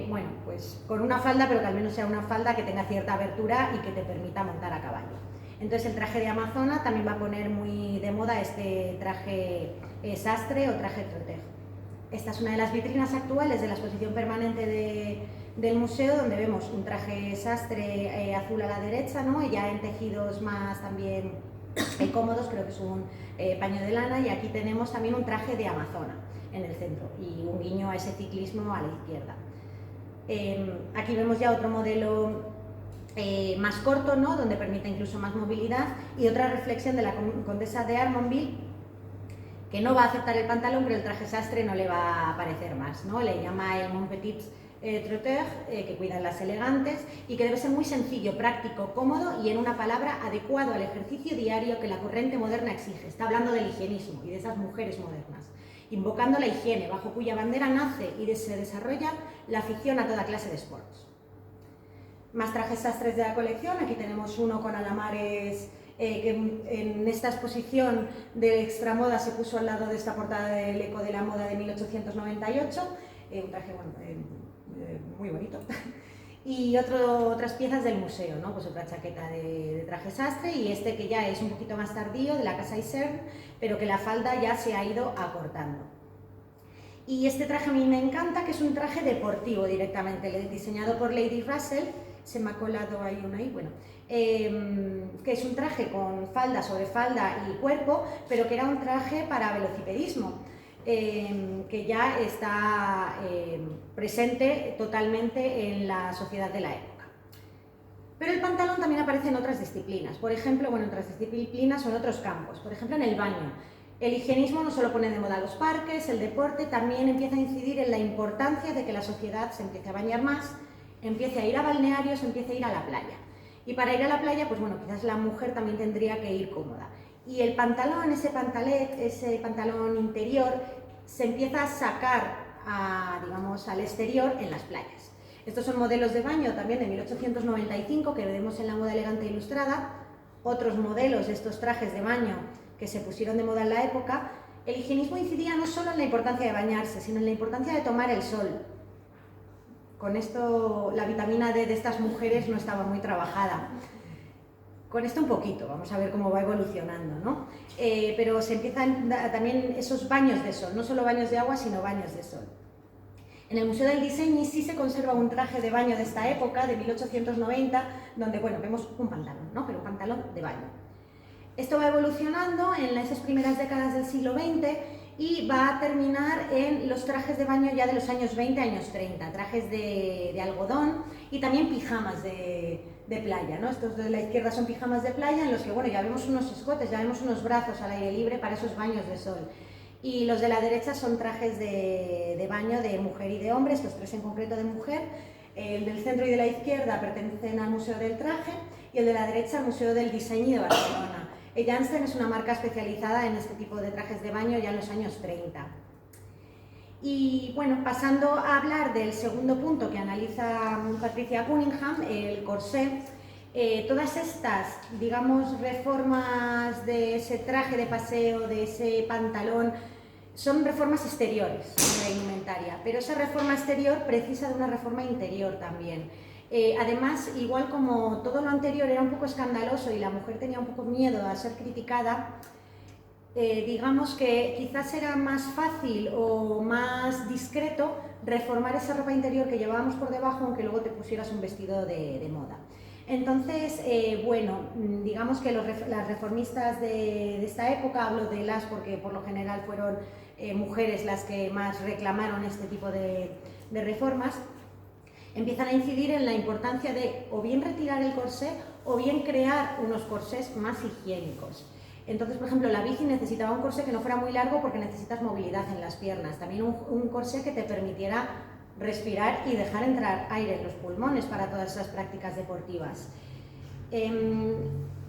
bueno, pues con una falda, pero que al menos sea una falda que tenga cierta abertura y que te permita montar a caballo. Entonces el traje de amazona también va a poner muy de moda este traje sastre o traje trotej. Esta es una de las vitrinas actuales de la exposición permanente del museo, donde vemos un traje sastre azul a la derecha, ¿no? Y ya en tejidos más también cómodos, creo que es un paño de lana, y aquí tenemos también un traje de amazona en el centro y un guiño a ese ciclismo a la izquierda. Aquí vemos ya otro modelo más corto, ¿no? Donde permite incluso más movilidad, y otra reflexión de la condesa de Armonville, que no va a aceptar el pantalón, pero el traje sastre no le va a parecer más, ¿no? Le llama el Mon Petit Trotteur, que cuidan las elegantes, y que debe ser muy sencillo, práctico, cómodo y, en una palabra, adecuado al ejercicio diario que la corriente moderna exige. Está hablando del higienismo y de esas mujeres modernas, invocando la higiene, bajo cuya bandera nace y se desarrolla la afición a toda clase de sports. Más trajes sastres de la colección. Aquí tenemos uno con alamares que en esta exposición de Extramoda se puso al lado de esta portada del Eco de la Moda de 1898, un traje bueno, muy bonito. Y otras piezas del museo, ¿no? Pues otra chaqueta de traje sastre, y este que ya es un poquito más tardío, de la casa Isern, pero que la falda ya se ha ido acortando. Y este traje a mí me encanta, que es un traje deportivo directamente, diseñado por Lady Russell. Se me ha colado ahí una bueno, que es un traje con falda sobre falda y cuerpo, pero que era un traje para velocipedismo, que ya está presente totalmente en la sociedad de la época. Pero el pantalón también aparece en otras disciplinas, por ejemplo, bueno, en otras disciplinas o en otros campos, por ejemplo en el baño. El higienismo no solo pone de moda los parques, el deporte también empieza a incidir en la importancia de que la sociedad se empiece a bañar más, empiece a ir a balnearios, empiece a ir a la playa. Y para ir a la playa, pues bueno, quizás la mujer también tendría que ir cómoda. Y el pantalón, ese pantalón interior, se empieza a sacar digamos, al exterior en las playas. Estos son modelos de baño también de 1895 que vemos en la Moda Elegante Ilustrada, otros modelos de estos trajes de baño que se pusieron de moda en la época. El higienismo incidía no solo en la importancia de bañarse, sino en la importancia de tomar el sol. Con esto la vitamina D de estas mujeres no estaba muy trabajada. Con esto un poquito, vamos a ver cómo va evolucionando, ¿no? Pero se empiezan también esos baños de sol, no solo baños de agua, sino baños de sol. En el Museo del Diseño sí se conserva un traje de baño de esta época, de 1890, donde, bueno, vemos un pantalón, ¿no? Pero un pantalón de baño. Esto va evolucionando en esas primeras décadas del siglo XX y va a terminar en los trajes de baño ya de los años 20, años 30, trajes de algodón y también pijamas de playa, ¿no? Estos de la izquierda son pijamas de playa en los que, bueno, ya vemos unos escotes, ya vemos unos brazos al aire libre para esos baños de sol. Y los de la derecha son trajes de baño de mujer y de hombre, estos tres en concreto de mujer. El del centro y de la izquierda pertenecen al Museo del Traje y el de la derecha al Museo del Diseño de Barcelona. Janssen es una marca especializada en este tipo de trajes de baño ya en los años 30. Y bueno, pasando a hablar del segundo punto que analiza Patricia Cunningham, el corsé, todas estas, digamos, reformas de ese traje de paseo, de ese pantalón, son reformas exteriores de la indumentaria, pero esa reforma exterior precisa de una reforma interior también. Además, igual como todo lo anterior era un poco escandaloso y la mujer tenía un poco miedo a ser criticada, digamos que quizás era más fácil o más discreto reformar esa ropa interior que llevábamos por debajo, aunque luego te pusieras un vestido de moda. Entonces, bueno, digamos que las reformistas de esta época, hablo de las porque por lo general fueron mujeres las que más reclamaron este tipo de reformas, empiezan a incidir en la importancia de o bien retirar el corsé o bien crear unos corsés más higiénicos. Entonces, por ejemplo, la bici necesitaba un corsé que no fuera muy largo porque necesitas movilidad en las piernas, también un corsé que te permitiera respirar y dejar entrar aire en los pulmones para todas esas prácticas deportivas.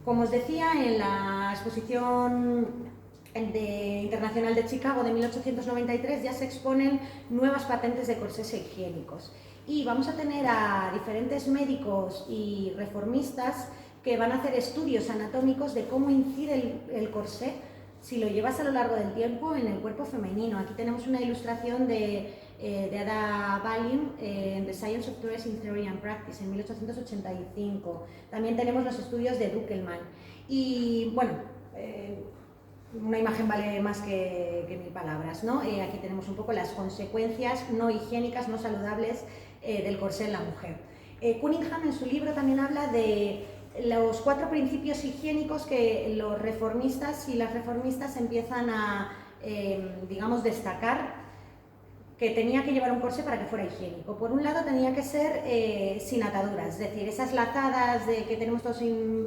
Como os decía, en la exposición internacional de Chicago de 1893 ya se exponen nuevas patentes de corsés higiénicos y vamos a tener a diferentes médicos y reformistas que van a hacer estudios anatómicos de cómo incide el corsé si lo llevas a lo largo del tiempo en el cuerpo femenino. Aquí tenemos una ilustración de Ada Balin en The Science of Dressing Theory and Practice en 1885. También tenemos los estudios de Duckelman. Y bueno, una imagen vale más que 1000 palabras, ¿no? Aquí tenemos un poco las consecuencias no higiénicas, no saludables del corsé en la mujer. Cunningham en su libro también habla de los 4 principios higiénicos que los reformistas y las reformistas empiezan a, digamos, destacar que tenía que llevar un corsé para que fuera higiénico. Por un lado tenía que ser sin ataduras, es decir, esas lazadas de que tenemos todos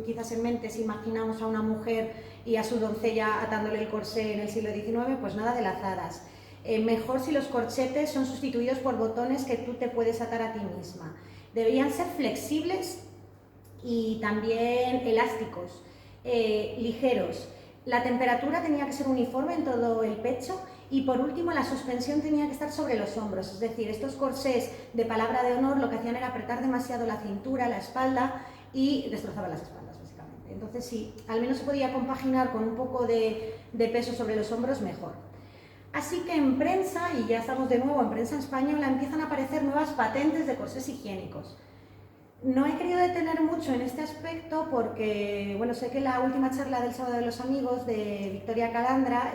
quizás en mente si imaginamos a una mujer y a su doncella atándole el corsé en el siglo XIX, pues nada de lazadas. Mejor si los corchetes son sustituidos por botones que tú te puedes atar a ti misma. Debían ser flexibles y también elásticos, ligeros. La temperatura tenía que ser uniforme en todo el pecho y por último la suspensión tenía que estar sobre los hombros, es decir, estos corsés de palabra de honor lo que hacían era apretar demasiado la cintura, la espalda y destrozaban las espaldas básicamente. Entonces si al menos se podía compaginar con un poco de peso sobre los hombros, mejor. Así que en prensa, y ya estamos de nuevo en prensa española, empiezan a aparecer nuevas patentes de corsés higiénicos. No he querido detener mucho en este aspecto porque, bueno, sé que la última charla del Sábado de los Amigos de Victoria Calandra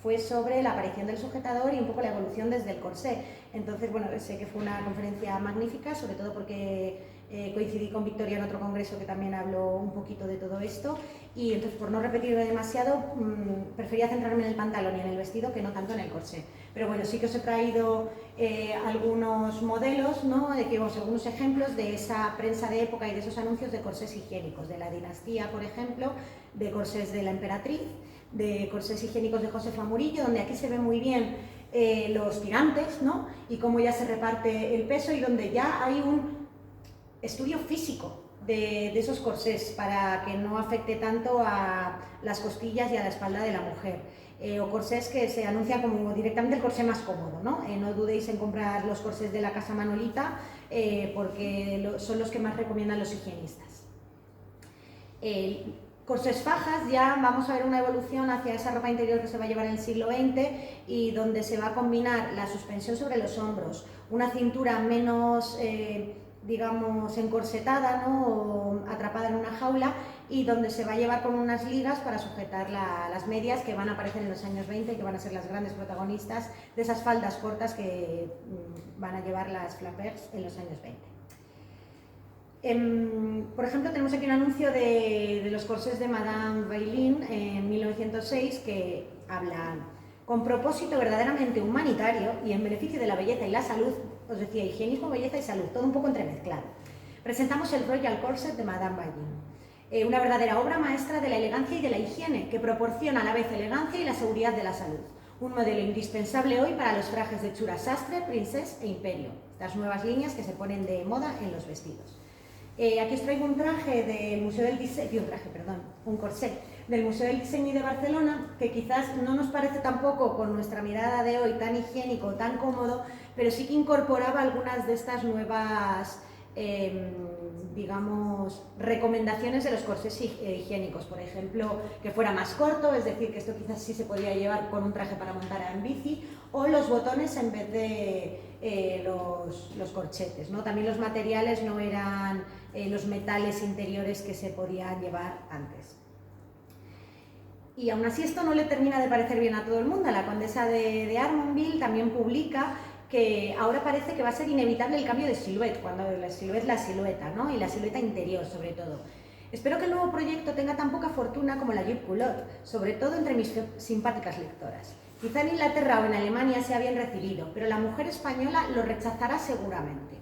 fue sobre la aparición del sujetador y un poco la evolución desde el corsé. Entonces, bueno, sé que fue una conferencia magnífica, sobre todo porque coincidí con Victoria en otro congreso que también habló un poquito de todo esto y entonces por no repetirme demasiado prefería centrarme en el pantalón y en el vestido que no tanto en el corsé. Pero bueno, sí que os he traído algunos modelos, ¿no? Algunos ejemplos de esa prensa de época y de esos anuncios de corsés higiénicos, de la dinastía, por ejemplo, de corsés de la emperatriz, de corsés higiénicos de Josefa Murillo, donde aquí se ve muy bien los tirantes, ¿no? Y cómo ya se reparte el peso y donde ya hay un estudio físico de esos corsés para que no afecte tanto a las costillas y a la espalda de la mujer. O corsés que se anuncian como directamente el corsé más cómodo, ¿no? No dudéis en comprar los corsés de la Casa Manolita porque son los que más recomiendan los higienistas. Corsés fajas, ya vamos a ver una evolución hacia esa ropa interior que se va a llevar en el siglo XX y donde se va a combinar la suspensión sobre los hombros, una cintura menos digamos encorsetada, ¿no? O atrapada en una jaula y donde se va a llevar con unas ligas para sujetar las medias que van a aparecer en los años 20 y que van a ser las grandes protagonistas de esas faldas cortas que van a llevar las flappers en los años 20. Por ejemplo, tenemos aquí un anuncio de los corsés de Madame Bailyn en 1906 que hablan con propósito verdaderamente humanitario y en beneficio de la belleza y la salud, os decía, higienismo, belleza y salud, todo un poco entremezclado. Presentamos el Royal Corset de Madame Bailyn, una verdadera obra maestra de la elegancia y de la higiene que proporciona a la vez elegancia y la seguridad de la salud. Un modelo indispensable hoy para los trajes de Chura Sastre, Princess e Imperio, estas nuevas líneas que se ponen de moda en los vestidos. Aquí os traigo un traje del Museo del Diseño, un corsé del Museo del Diseño de Barcelona, que quizás no nos parece tampoco con nuestra mirada de hoy tan higiénico, tan cómodo, pero sí que incorporaba algunas de estas nuevas, digamos, recomendaciones de los corsés higiénicos. Por ejemplo, que fuera más corto, es decir, que esto quizás sí se podía llevar con un traje para montar en bici, o los botones en vez de los corchetes, ¿no? También los materiales no eran los metales interiores que se podían llevar antes. Y aún así esto no le termina de parecer bien a todo el mundo. La condesa de Armonville también publica que ahora parece que va a ser inevitable el cambio de silueta, cuando la silueta, ¿no? Y la silueta interior, sobre todo. Espero que el nuevo proyecto tenga tan poca fortuna como la jupe culotte, sobre todo entre mis simpáticas lectoras. Quizá en Inglaterra o en Alemania sea bien recibido, pero la mujer española lo rechazará seguramente.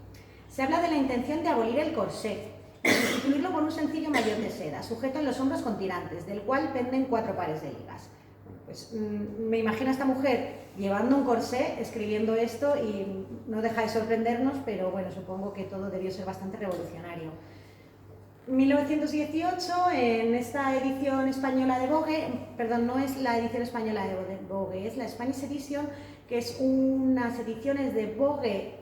Se habla de la intención de abolir el corsé y sustituirlo por un sencillo maillot de seda, sujeto en los hombros con tirantes, del cual penden 4 pares de ligas. Pues me imagino a esta mujer llevando un corsé, escribiendo esto, y no deja de sorprendernos, pero bueno, supongo que todo debió ser bastante revolucionario. 1918, en esta edición española de Vogue, perdón, no es la edición española de Vogue, es la Spanish Edition, que es unas ediciones de Vogue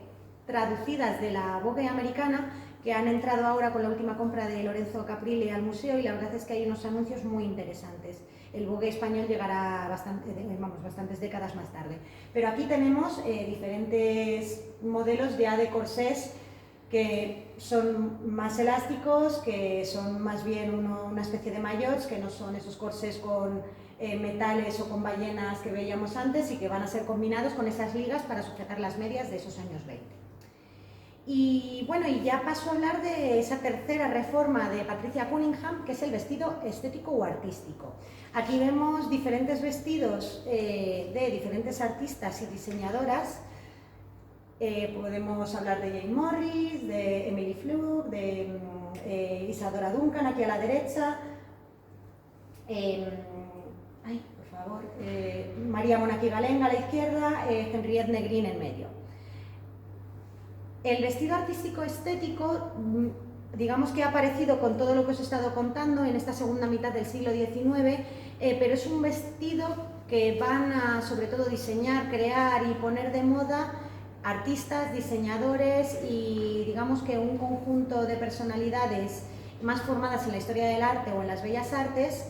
traducidas de la Vogue americana, que han entrado ahora con la última compra de Lorenzo Caprile al museo, y la verdad es que hay unos anuncios muy interesantes. El Vogue español llegará bastantes décadas más tarde. Pero aquí tenemos diferentes modelos ya de corsés que son más elásticos, que son más bien una especie de maillots, que no son esos corsés con metales o con ballenas que veíamos antes, y que van a ser combinados con esas ligas para sujetar las medias de esos años 20. Y bueno, y ya paso a hablar de esa tercera reforma de Patricia Cunningham, que es el vestido estético o artístico. Aquí vemos diferentes vestidos de diferentes artistas y diseñadoras. Podemos hablar de Jane Morris, de Emily Fluke, de Isadora Duncan aquí a la derecha, María Monaki Galenga a la izquierda, Henriette Negrin en medio. El vestido artístico estético, digamos que ha aparecido con todo lo que os he estado contando en esta segunda mitad del siglo XIX, pero es un vestido que van a, sobre todo, diseñar, crear y poner de moda artistas, diseñadores y, digamos que un conjunto de personalidades más formadas en la historia del arte o en las bellas artes,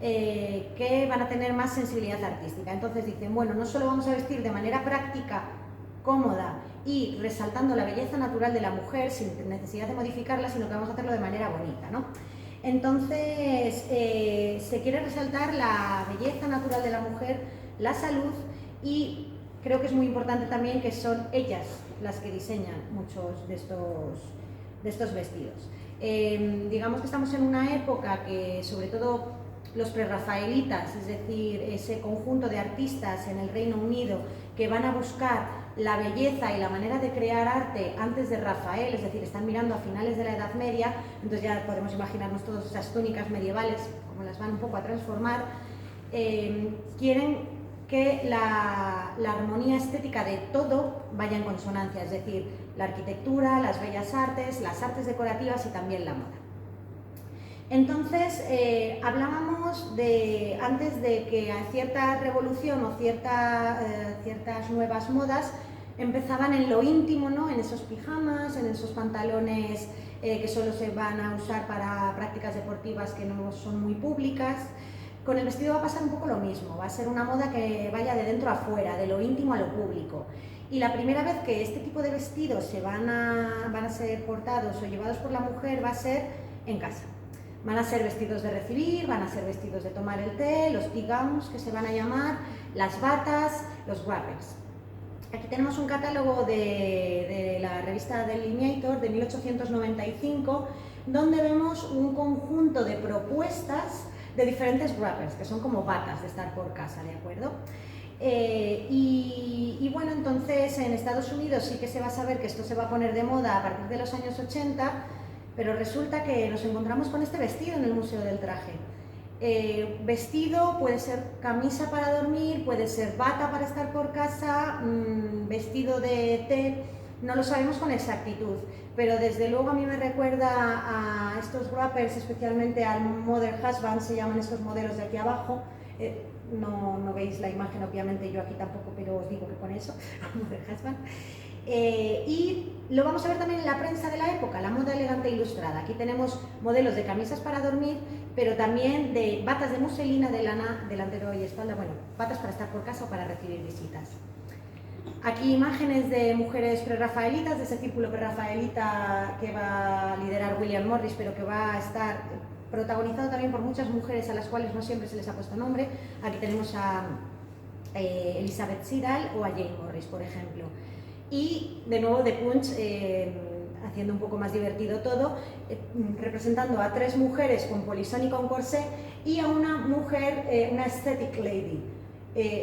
que van a tener más sensibilidad artística. Entonces dicen, bueno, no solo vamos a vestir de manera práctica, cómoda y resaltando la belleza natural de la mujer sin necesidad de modificarla, sino que vamos a hacerlo de manera bonita, ¿no? Entonces se quiere resaltar la belleza natural de la mujer, la salud, y creo que es muy importante también que son ellas las que diseñan muchos de estos vestidos. Digamos que estamos en una época que, sobre todo los prerrafaelitas, es decir, ese conjunto de artistas en el Reino Unido que van a buscar la belleza y la manera de crear arte antes de Rafael, es decir, están mirando a finales de la Edad Media, entonces ya podemos imaginarnos todas esas túnicas medievales, como las van un poco a transformar. Quieren que la armonía estética de todo vaya en consonancia, es decir, la arquitectura, las bellas artes, las artes decorativas y también la moda. Entonces, hablábamos de, antes de que cierta revolución o ciertas nuevas modas empezaban en lo íntimo, ¿no? En esos pijamas, en esos pantalones que solo se van a usar para prácticas deportivas que no son muy públicas. Con el vestido va a pasar un poco lo mismo, va a ser una moda que vaya de dentro a fuera, de lo íntimo a lo público. Y la primera vez que este tipo de vestidos van a ser portados o llevados por la mujer va a ser en casa. Van a ser vestidos de recibir, van a ser vestidos de tomar el té, los tea gowns que se van a llamar, las batas, los wrappers. Aquí tenemos un catálogo de la revista Delineator de 1895, donde vemos un conjunto de propuestas de diferentes wrappers, que son como batas de estar por casa, ¿de acuerdo? Y bueno, entonces en Estados Unidos sí que se va a saber que esto se va a poner de moda a partir de los años 80, pero resulta que nos encontramos con este vestido en el Museo del Traje. Vestido puede ser camisa para dormir, puede ser bata para estar por casa, vestido de té, no lo sabemos con exactitud, pero desde luego a mí me recuerda a estos wrappers, especialmente al Modern Husband, se llaman estos modelos de aquí abajo. No veis la imagen, obviamente yo aquí tampoco, pero os digo que con eso, Modern Husband. Y lo vamos a ver también en la prensa de la época, la moda elegante ilustrada. Aquí tenemos modelos de camisas para dormir, pero también de batas de muselina, de lana, delantero y espalda, bueno, batas para estar por casa o para recibir visitas. Aquí imágenes de mujeres prerrafaelitas, de ese círculo prerrafaelita que va a liderar William Morris, pero que va a estar protagonizado también por muchas mujeres a las cuales no siempre se les ha puesto nombre. Aquí tenemos a Elizabeth Siddal o a Jane Morris, por ejemplo. y de nuevo The Punch haciendo un poco más divertido todo, representando a 3 mujeres con polisón y con corsé y a una mujer, una aesthetic lady.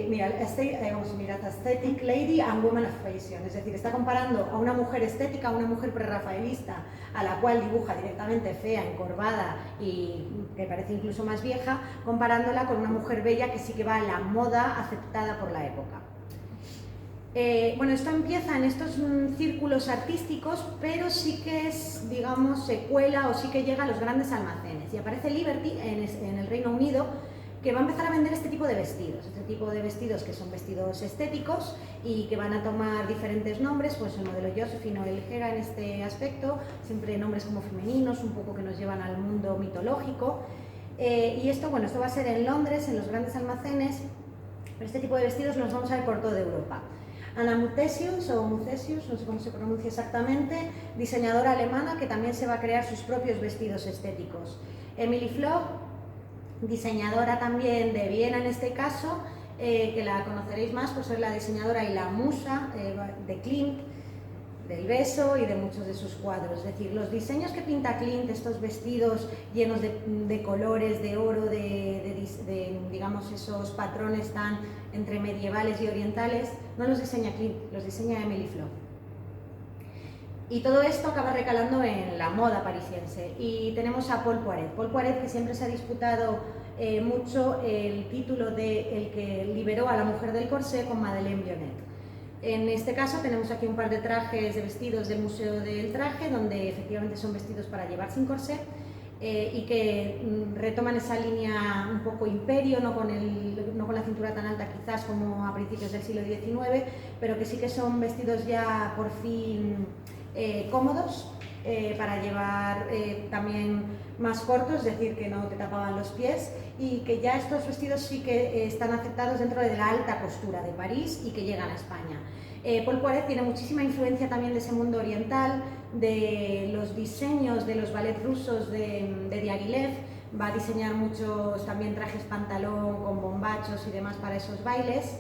Mirad, Aesthetic Lady and Woman of Fashion, es decir, está comparando a una mujer estética, a una mujer prerrafaelista, a la cual dibuja directamente fea, encorvada y que parece incluso más vieja, comparándola con una mujer bella que sí que va a la moda aceptada por la época. Bueno, esto empieza en estos círculos artísticos, pero sí que es, digamos, secuela o sí que llega a los grandes almacenes. Y aparece Liberty en el Reino Unido, que va a empezar a vender este tipo de vestidos que son vestidos estéticos y que van a tomar diferentes nombres, pues el modelo Josephine o el Hera en este aspecto, siempre nombres como femeninos, un poco que nos llevan al mundo mitológico. Y esto, bueno, esto va a ser en Londres, en los grandes almacenes, pero este tipo de vestidos los vamos a ver por toda Europa. Anna Muthesius, no sé cómo se pronuncia exactamente, diseñadora alemana que también se va a crear sus propios vestidos estéticos. Emily Floch, diseñadora también de Viena en este caso, que la conoceréis más por ser la diseñadora y la musa de Klimt, del Beso y de muchos de sus cuadros. Es decir, los diseños que pinta Klimt, estos vestidos llenos de colores, de oro, digamos esos patrones tan entre medievales y orientales, no los diseña Klimt, los diseña Emily Floch. Y todo esto acaba recalando en la moda parisiense. Y tenemos a Paul Poiret. Paul Poiret, que siempre se ha disputado mucho el título de el que liberó a la mujer del corsé con Madeleine Vionnet. En este caso tenemos aquí un par de trajes de vestidos del Museo del Traje, donde efectivamente son vestidos para llevar sin corsé y que retoman esa línea un poco imperio, no con la cintura tan alta quizás como a principios del siglo XIX, pero que sí que son vestidos ya por fin cómodos para llevar también más cortos, es decir, que no te tapaban los pies, y que ya estos vestidos sí que están aceptados dentro de la alta costura de París y que llegan a España. Paul Poiret tiene muchísima influencia también de ese mundo oriental, de los diseños de los ballets rusos de Diaghilev. Va a diseñar muchos también trajes pantalón con bombachos y demás para esos bailes.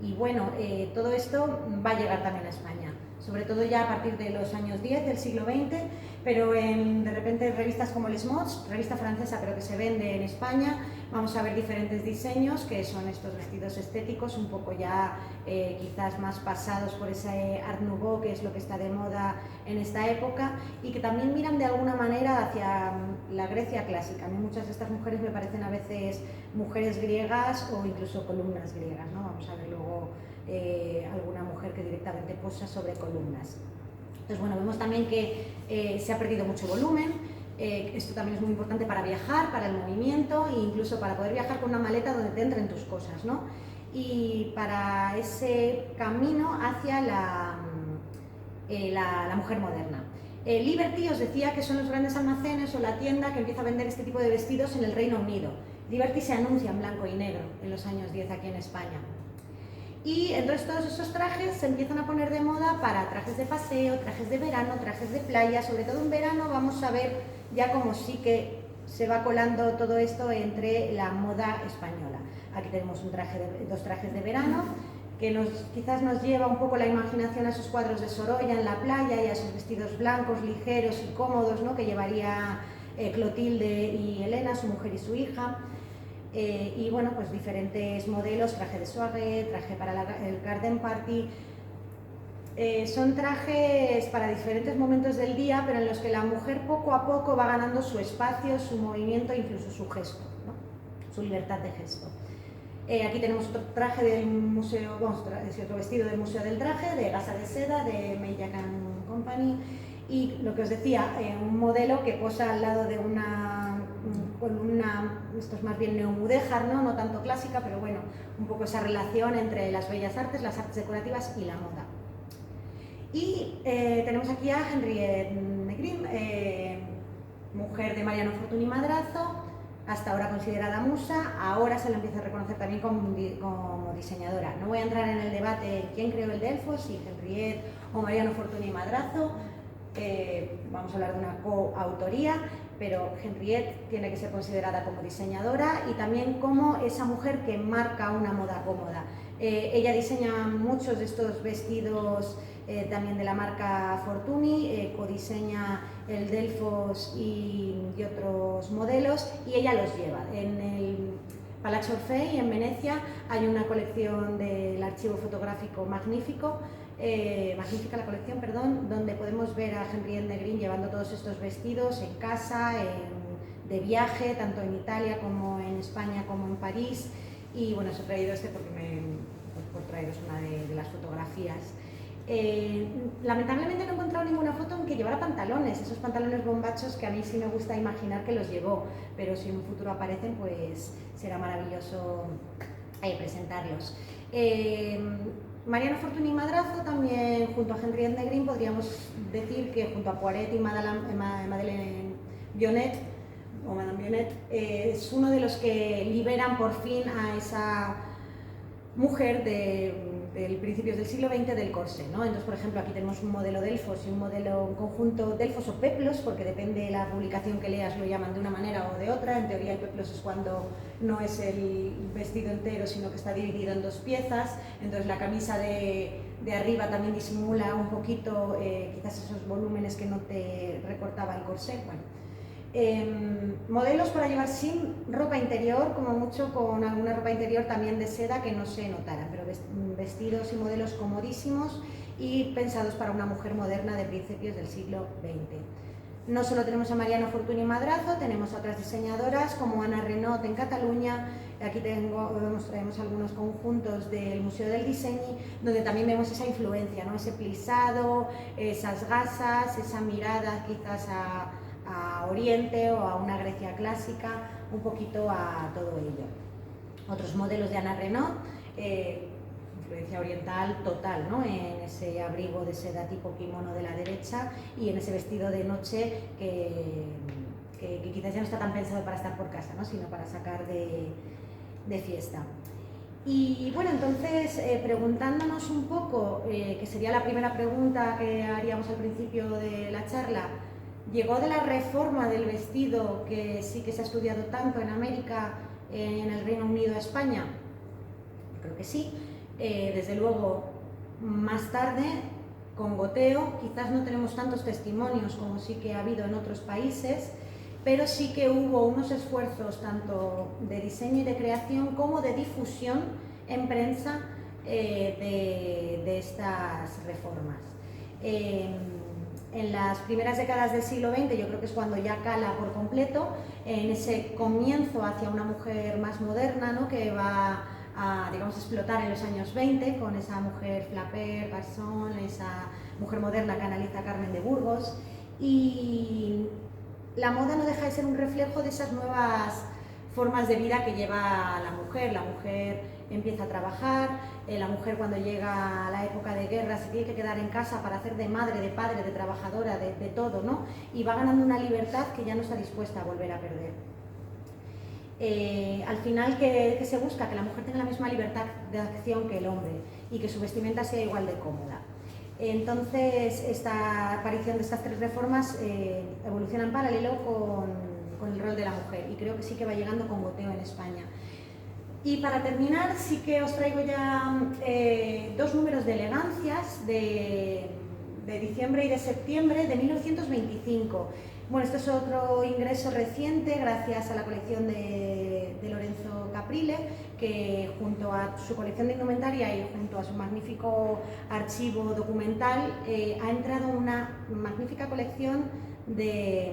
Y bueno, todo esto va a llegar también a España, sobre todo ya a partir de los años 10 del siglo XX, pero de repente revistas como Les Mots, revista francesa pero que se vende en España, vamos a ver diferentes diseños que son estos vestidos estéticos, un poco ya quizás más pasados por ese Art Nouveau, que es lo que está de moda en esta época, y que también miran de alguna manera hacia la Grecia clásica. A mí muchas de estas mujeres me parecen a veces mujeres griegas o incluso columnas griegas, ¿no? Vamos a ver luego alguna mujer que directamente posa sobre columnas. Entonces, bueno, vemos también que se ha perdido mucho volumen. Esto también es muy importante para viajar, para el movimiento e incluso para poder viajar con una maleta donde te entren tus cosas, ¿no? Y para ese camino hacia la mujer moderna. Liberty, os decía que son los grandes almacenes o la tienda que empieza a vender este tipo de vestidos en el Reino Unido. Liberty se anuncia en blanco y negro en los años 10 aquí en España. Y entonces todos esos trajes se empiezan a poner de moda para trajes de paseo, trajes de verano, trajes de playa. Sobre todo en verano vamos a ver ya como sí que se va colando todo esto entre la moda española. Aquí tenemos dos trajes de verano que quizás nos lleva un poco la imaginación a esos cuadros de Sorolla en la playa y a esos vestidos blancos, ligeros y cómodos, ¿no? Que llevaría Clotilde y Elena, su mujer y su hija. Y bueno, pues diferentes modelos, traje de soirée, traje para el garden party. Son trajes para diferentes momentos del día, pero en los que la mujer poco a poco va ganando su espacio, su movimiento e incluso su gesto, ¿no? Su libertad de gesto. Aquí tenemos otro traje del museo, otro vestido del Museo del Traje, de gasa de seda, de Meilhac & Company, y lo que os decía, un modelo que posa al lado de una columna, esto es más bien neomudéjar, ¿no? No tanto clásica, pero bueno, un poco esa relación entre las bellas artes, las artes decorativas y la moda. Y tenemos aquí a Henriette Negrin, mujer de Mariano Fortuny Madrazo, hasta ahora considerada musa, ahora se la empieza a reconocer también como diseñadora. No voy a entrar en el debate quién creó el Delfos, si Henriette o Mariano Fortuny Madrazo, vamos a hablar de una coautoría, pero Henriette tiene que ser considerada como diseñadora y también como esa mujer que marca una moda cómoda. Ella diseña muchos de estos vestidos también de la marca Fortuny, codiseña el Delfos y otros modelos, y ella los lleva. En el Palazzo Orfei, en Venecia, hay una colección del archivo fotográfico magnífica la colección, perdón, donde podemos ver a Henriette Negrin llevando todos estos vestidos en casa, de viaje, tanto en Italia como en España como en París. Y bueno, os he traído este porque por traeros una de las fotografías. Lamentablemente no he encontrado ninguna foto en que llevara pantalones, esos pantalones bombachos que a mí sí me gusta imaginar que los llevó, pero si en un futuro aparecen, pues será maravilloso presentarlos. Mariano Fortuny Madrazo también, junto a Henriette Negrin, podríamos decir que junto a Poiret y Madeleine Vionnet, o Madame Vionnet, es uno de los que liberan por fin a esa mujer de principios del siglo XX del corsé, ¿no? Entonces, por ejemplo, aquí tenemos un modelo Delfos y un modelo conjunto Delfos o peplos, porque depende de la publicación que leas, lo llaman de una manera o de otra. En teoría el peplos es cuando no es el vestido entero, sino que está dividido en dos piezas. Entonces la camisa de arriba también disimula un poquito quizás esos volúmenes que no te recortaba el corsé. Bueno. Modelos para llevar sin ropa interior, como mucho con alguna ropa interior también de seda que no se notara, pero vestidos y modelos comodísimos y pensados para una mujer moderna de principios del siglo XX. No solo tenemos a Mariano Fortuny Madrazo, tenemos a otras diseñadoras como Anna Renault en Cataluña. Aquí traemos algunos conjuntos del Museo del Diseño, donde también vemos esa influencia, ¿no? Ese plisado, esas gasas, esa mirada quizás a Oriente o a una Grecia clásica, un poquito a todo ello. Otros modelos de Anna Renault, influencia oriental total, ¿no? En ese abrigo de seda tipo kimono de la derecha y en ese vestido de noche que quizás ya no está tan pensado para estar por casa, ¿no? Sino para sacar de fiesta. Y bueno, entonces preguntándonos un poco, que sería la primera pregunta que haríamos al principio de la charla, ¿llegó de la reforma del vestido, que sí que se ha estudiado tanto en América, en el Reino Unido a España? Creo que sí. Desde luego, más tarde, con goteo, quizás no tenemos tantos testimonios como sí que ha habido en otros países, pero sí que hubo unos esfuerzos tanto de diseño y de creación como de difusión en prensa de estas reformas. En las primeras décadas del siglo XX, yo creo que es cuando ya cala por completo, en ese comienzo hacia una mujer más moderna, ¿no? Que va a, digamos, explotar en los años 20 con esa mujer Flaper, Garçon, esa mujer moderna que analiza Carmen de Burgos, y la moda no deja de ser un reflejo de esas nuevas formas de vida que lleva la mujer. La mujer empieza a trabajar, la mujer cuando llega a la época de guerra se tiene que quedar en casa para hacer de madre, de padre, de trabajadora, de todo, ¿no? Y va ganando una libertad que ya no está dispuesta a volver a perder. Al final, ¿qué se busca? Que la mujer tenga la misma libertad de acción que el hombre y que su vestimenta sea igual de cómoda. Entonces, esta aparición de estas tres reformas evoluciona en paralelo con el rol de la mujer, y creo que sí que va llegando con goteo en España. Y para terminar, sí que os traigo ya dos números de elegancias de diciembre y de septiembre de 1925. Bueno, esto es otro ingreso reciente gracias a la colección de Lorenzo Caprile, que junto a su colección de indumentaria y junto a su magnífico archivo documental ha entrado una magnífica colección de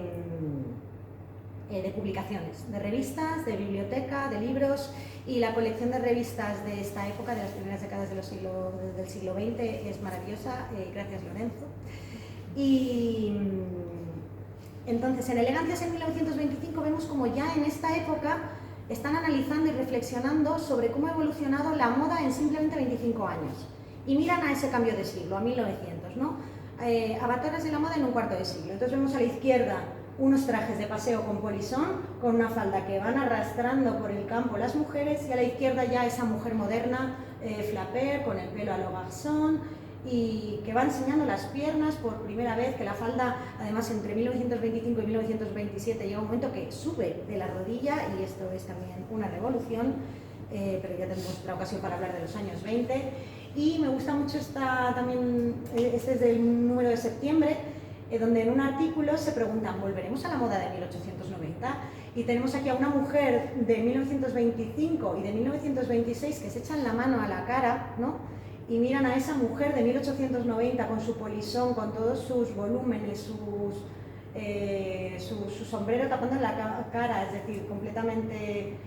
publicaciones, de revistas, de biblioteca, de libros, y la colección de revistas de esta época, de las primeras décadas del siglo XX, es maravillosa, gracias Lorenzo. Y entonces, en Elegancias en 1925 vemos como ya en esta época están analizando y reflexionando sobre cómo ha evolucionado la moda en simplemente 25 años. Y miran a ese cambio de siglo, a 1900, ¿no? Avatares de la moda en un cuarto de siglo. Entonces vemos a la izquierda unos trajes de paseo con polisón, con una falda que van arrastrando por el campo las mujeres, y a la izquierda ya esa mujer moderna, Flaper, con el pelo a lo Garçon, y que va enseñando las piernas por primera vez, que la falda, además entre 1925 y 1927 llega un momento que sube de la rodilla, y esto es también una revolución, pero ya tenemos otra ocasión para hablar de los años 20. Y me gusta mucho también, este es del número de septiembre, donde en un artículo se preguntan, ¿volveremos a la moda de 1890? Y tenemos aquí a una mujer de 1925 y de 1926 que se echan la mano a la cara, ¿no? Y miran a esa mujer de 1890 con su polisón, con todos sus volúmenes, su sombrero tapando la cara, es decir, completamente,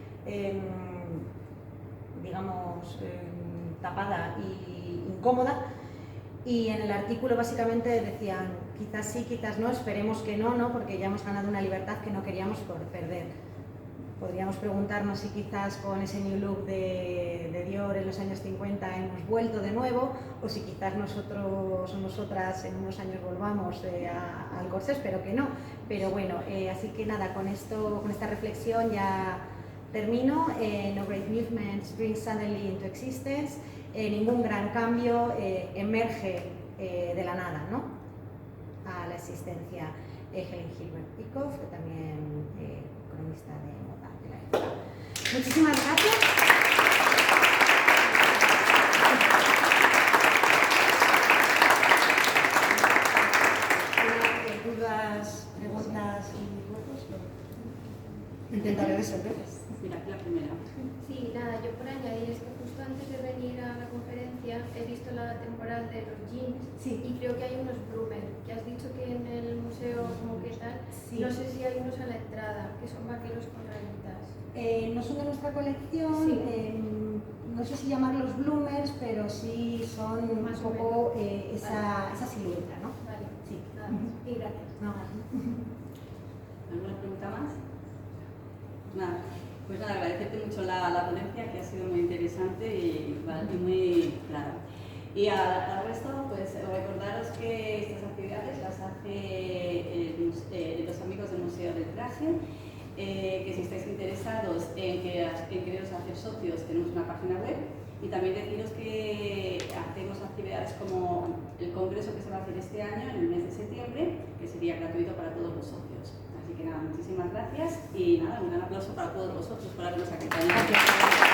digamos, tapada y incómoda. Y en el artículo básicamente decían, quizás sí, quizás no, esperemos que no, ¿no? Porque ya hemos ganado una libertad que no queríamos perder. Podríamos preguntarnos si quizás con ese new look de Dior en los años 50 hemos vuelto de nuevo, o si quizás nosotros o nosotras en unos años volvamos al corsé, espero que no. Pero bueno, así que nada, con esta reflexión ya termino. No great movement springs suddenly into existence. Ningún gran cambio emerge de la nada, ¿no? A la existencia Helen Gilbert-Bikoff, que también economista de moda de la época. Muchísimas gracias. ¿Dudas, preguntas y votos? Intentaré resolverlas. Mira, aquí la primera. Sí, nada, yo por añadir es que justo antes de venir a la conferencia he visto la temporada de los jeans, sí, y creo que hay unos Bloomer, que has dicho que en el museo como que tal, sí. No sé si hay unos a la entrada, que son vaqueros con rayitas. No son de nuestra colección, Sí. no sé si llamarlos bloomers, pero sí son Más un o poco menos. esa silueta, ¿no? Vale, Sí. nada más. Y gracias. No. ¿Alguna pregunta más? Nada. Pues nada, agradecerte mucho la ponencia, que ha sido muy interesante y muy clara. Y al resto, pues recordaros que estas actividades las hace los amigos del Museo del Traje, que si estáis interesados en quereros hacer socios, tenemos una página web, y también deciros que hacemos actividades como el congreso que se va a hacer este año, en el mes de septiembre, que sería gratuito para todos los socios. Así que nada, muchísimas gracias y nada, un gran aplauso para todos vosotros por habernos acompañado.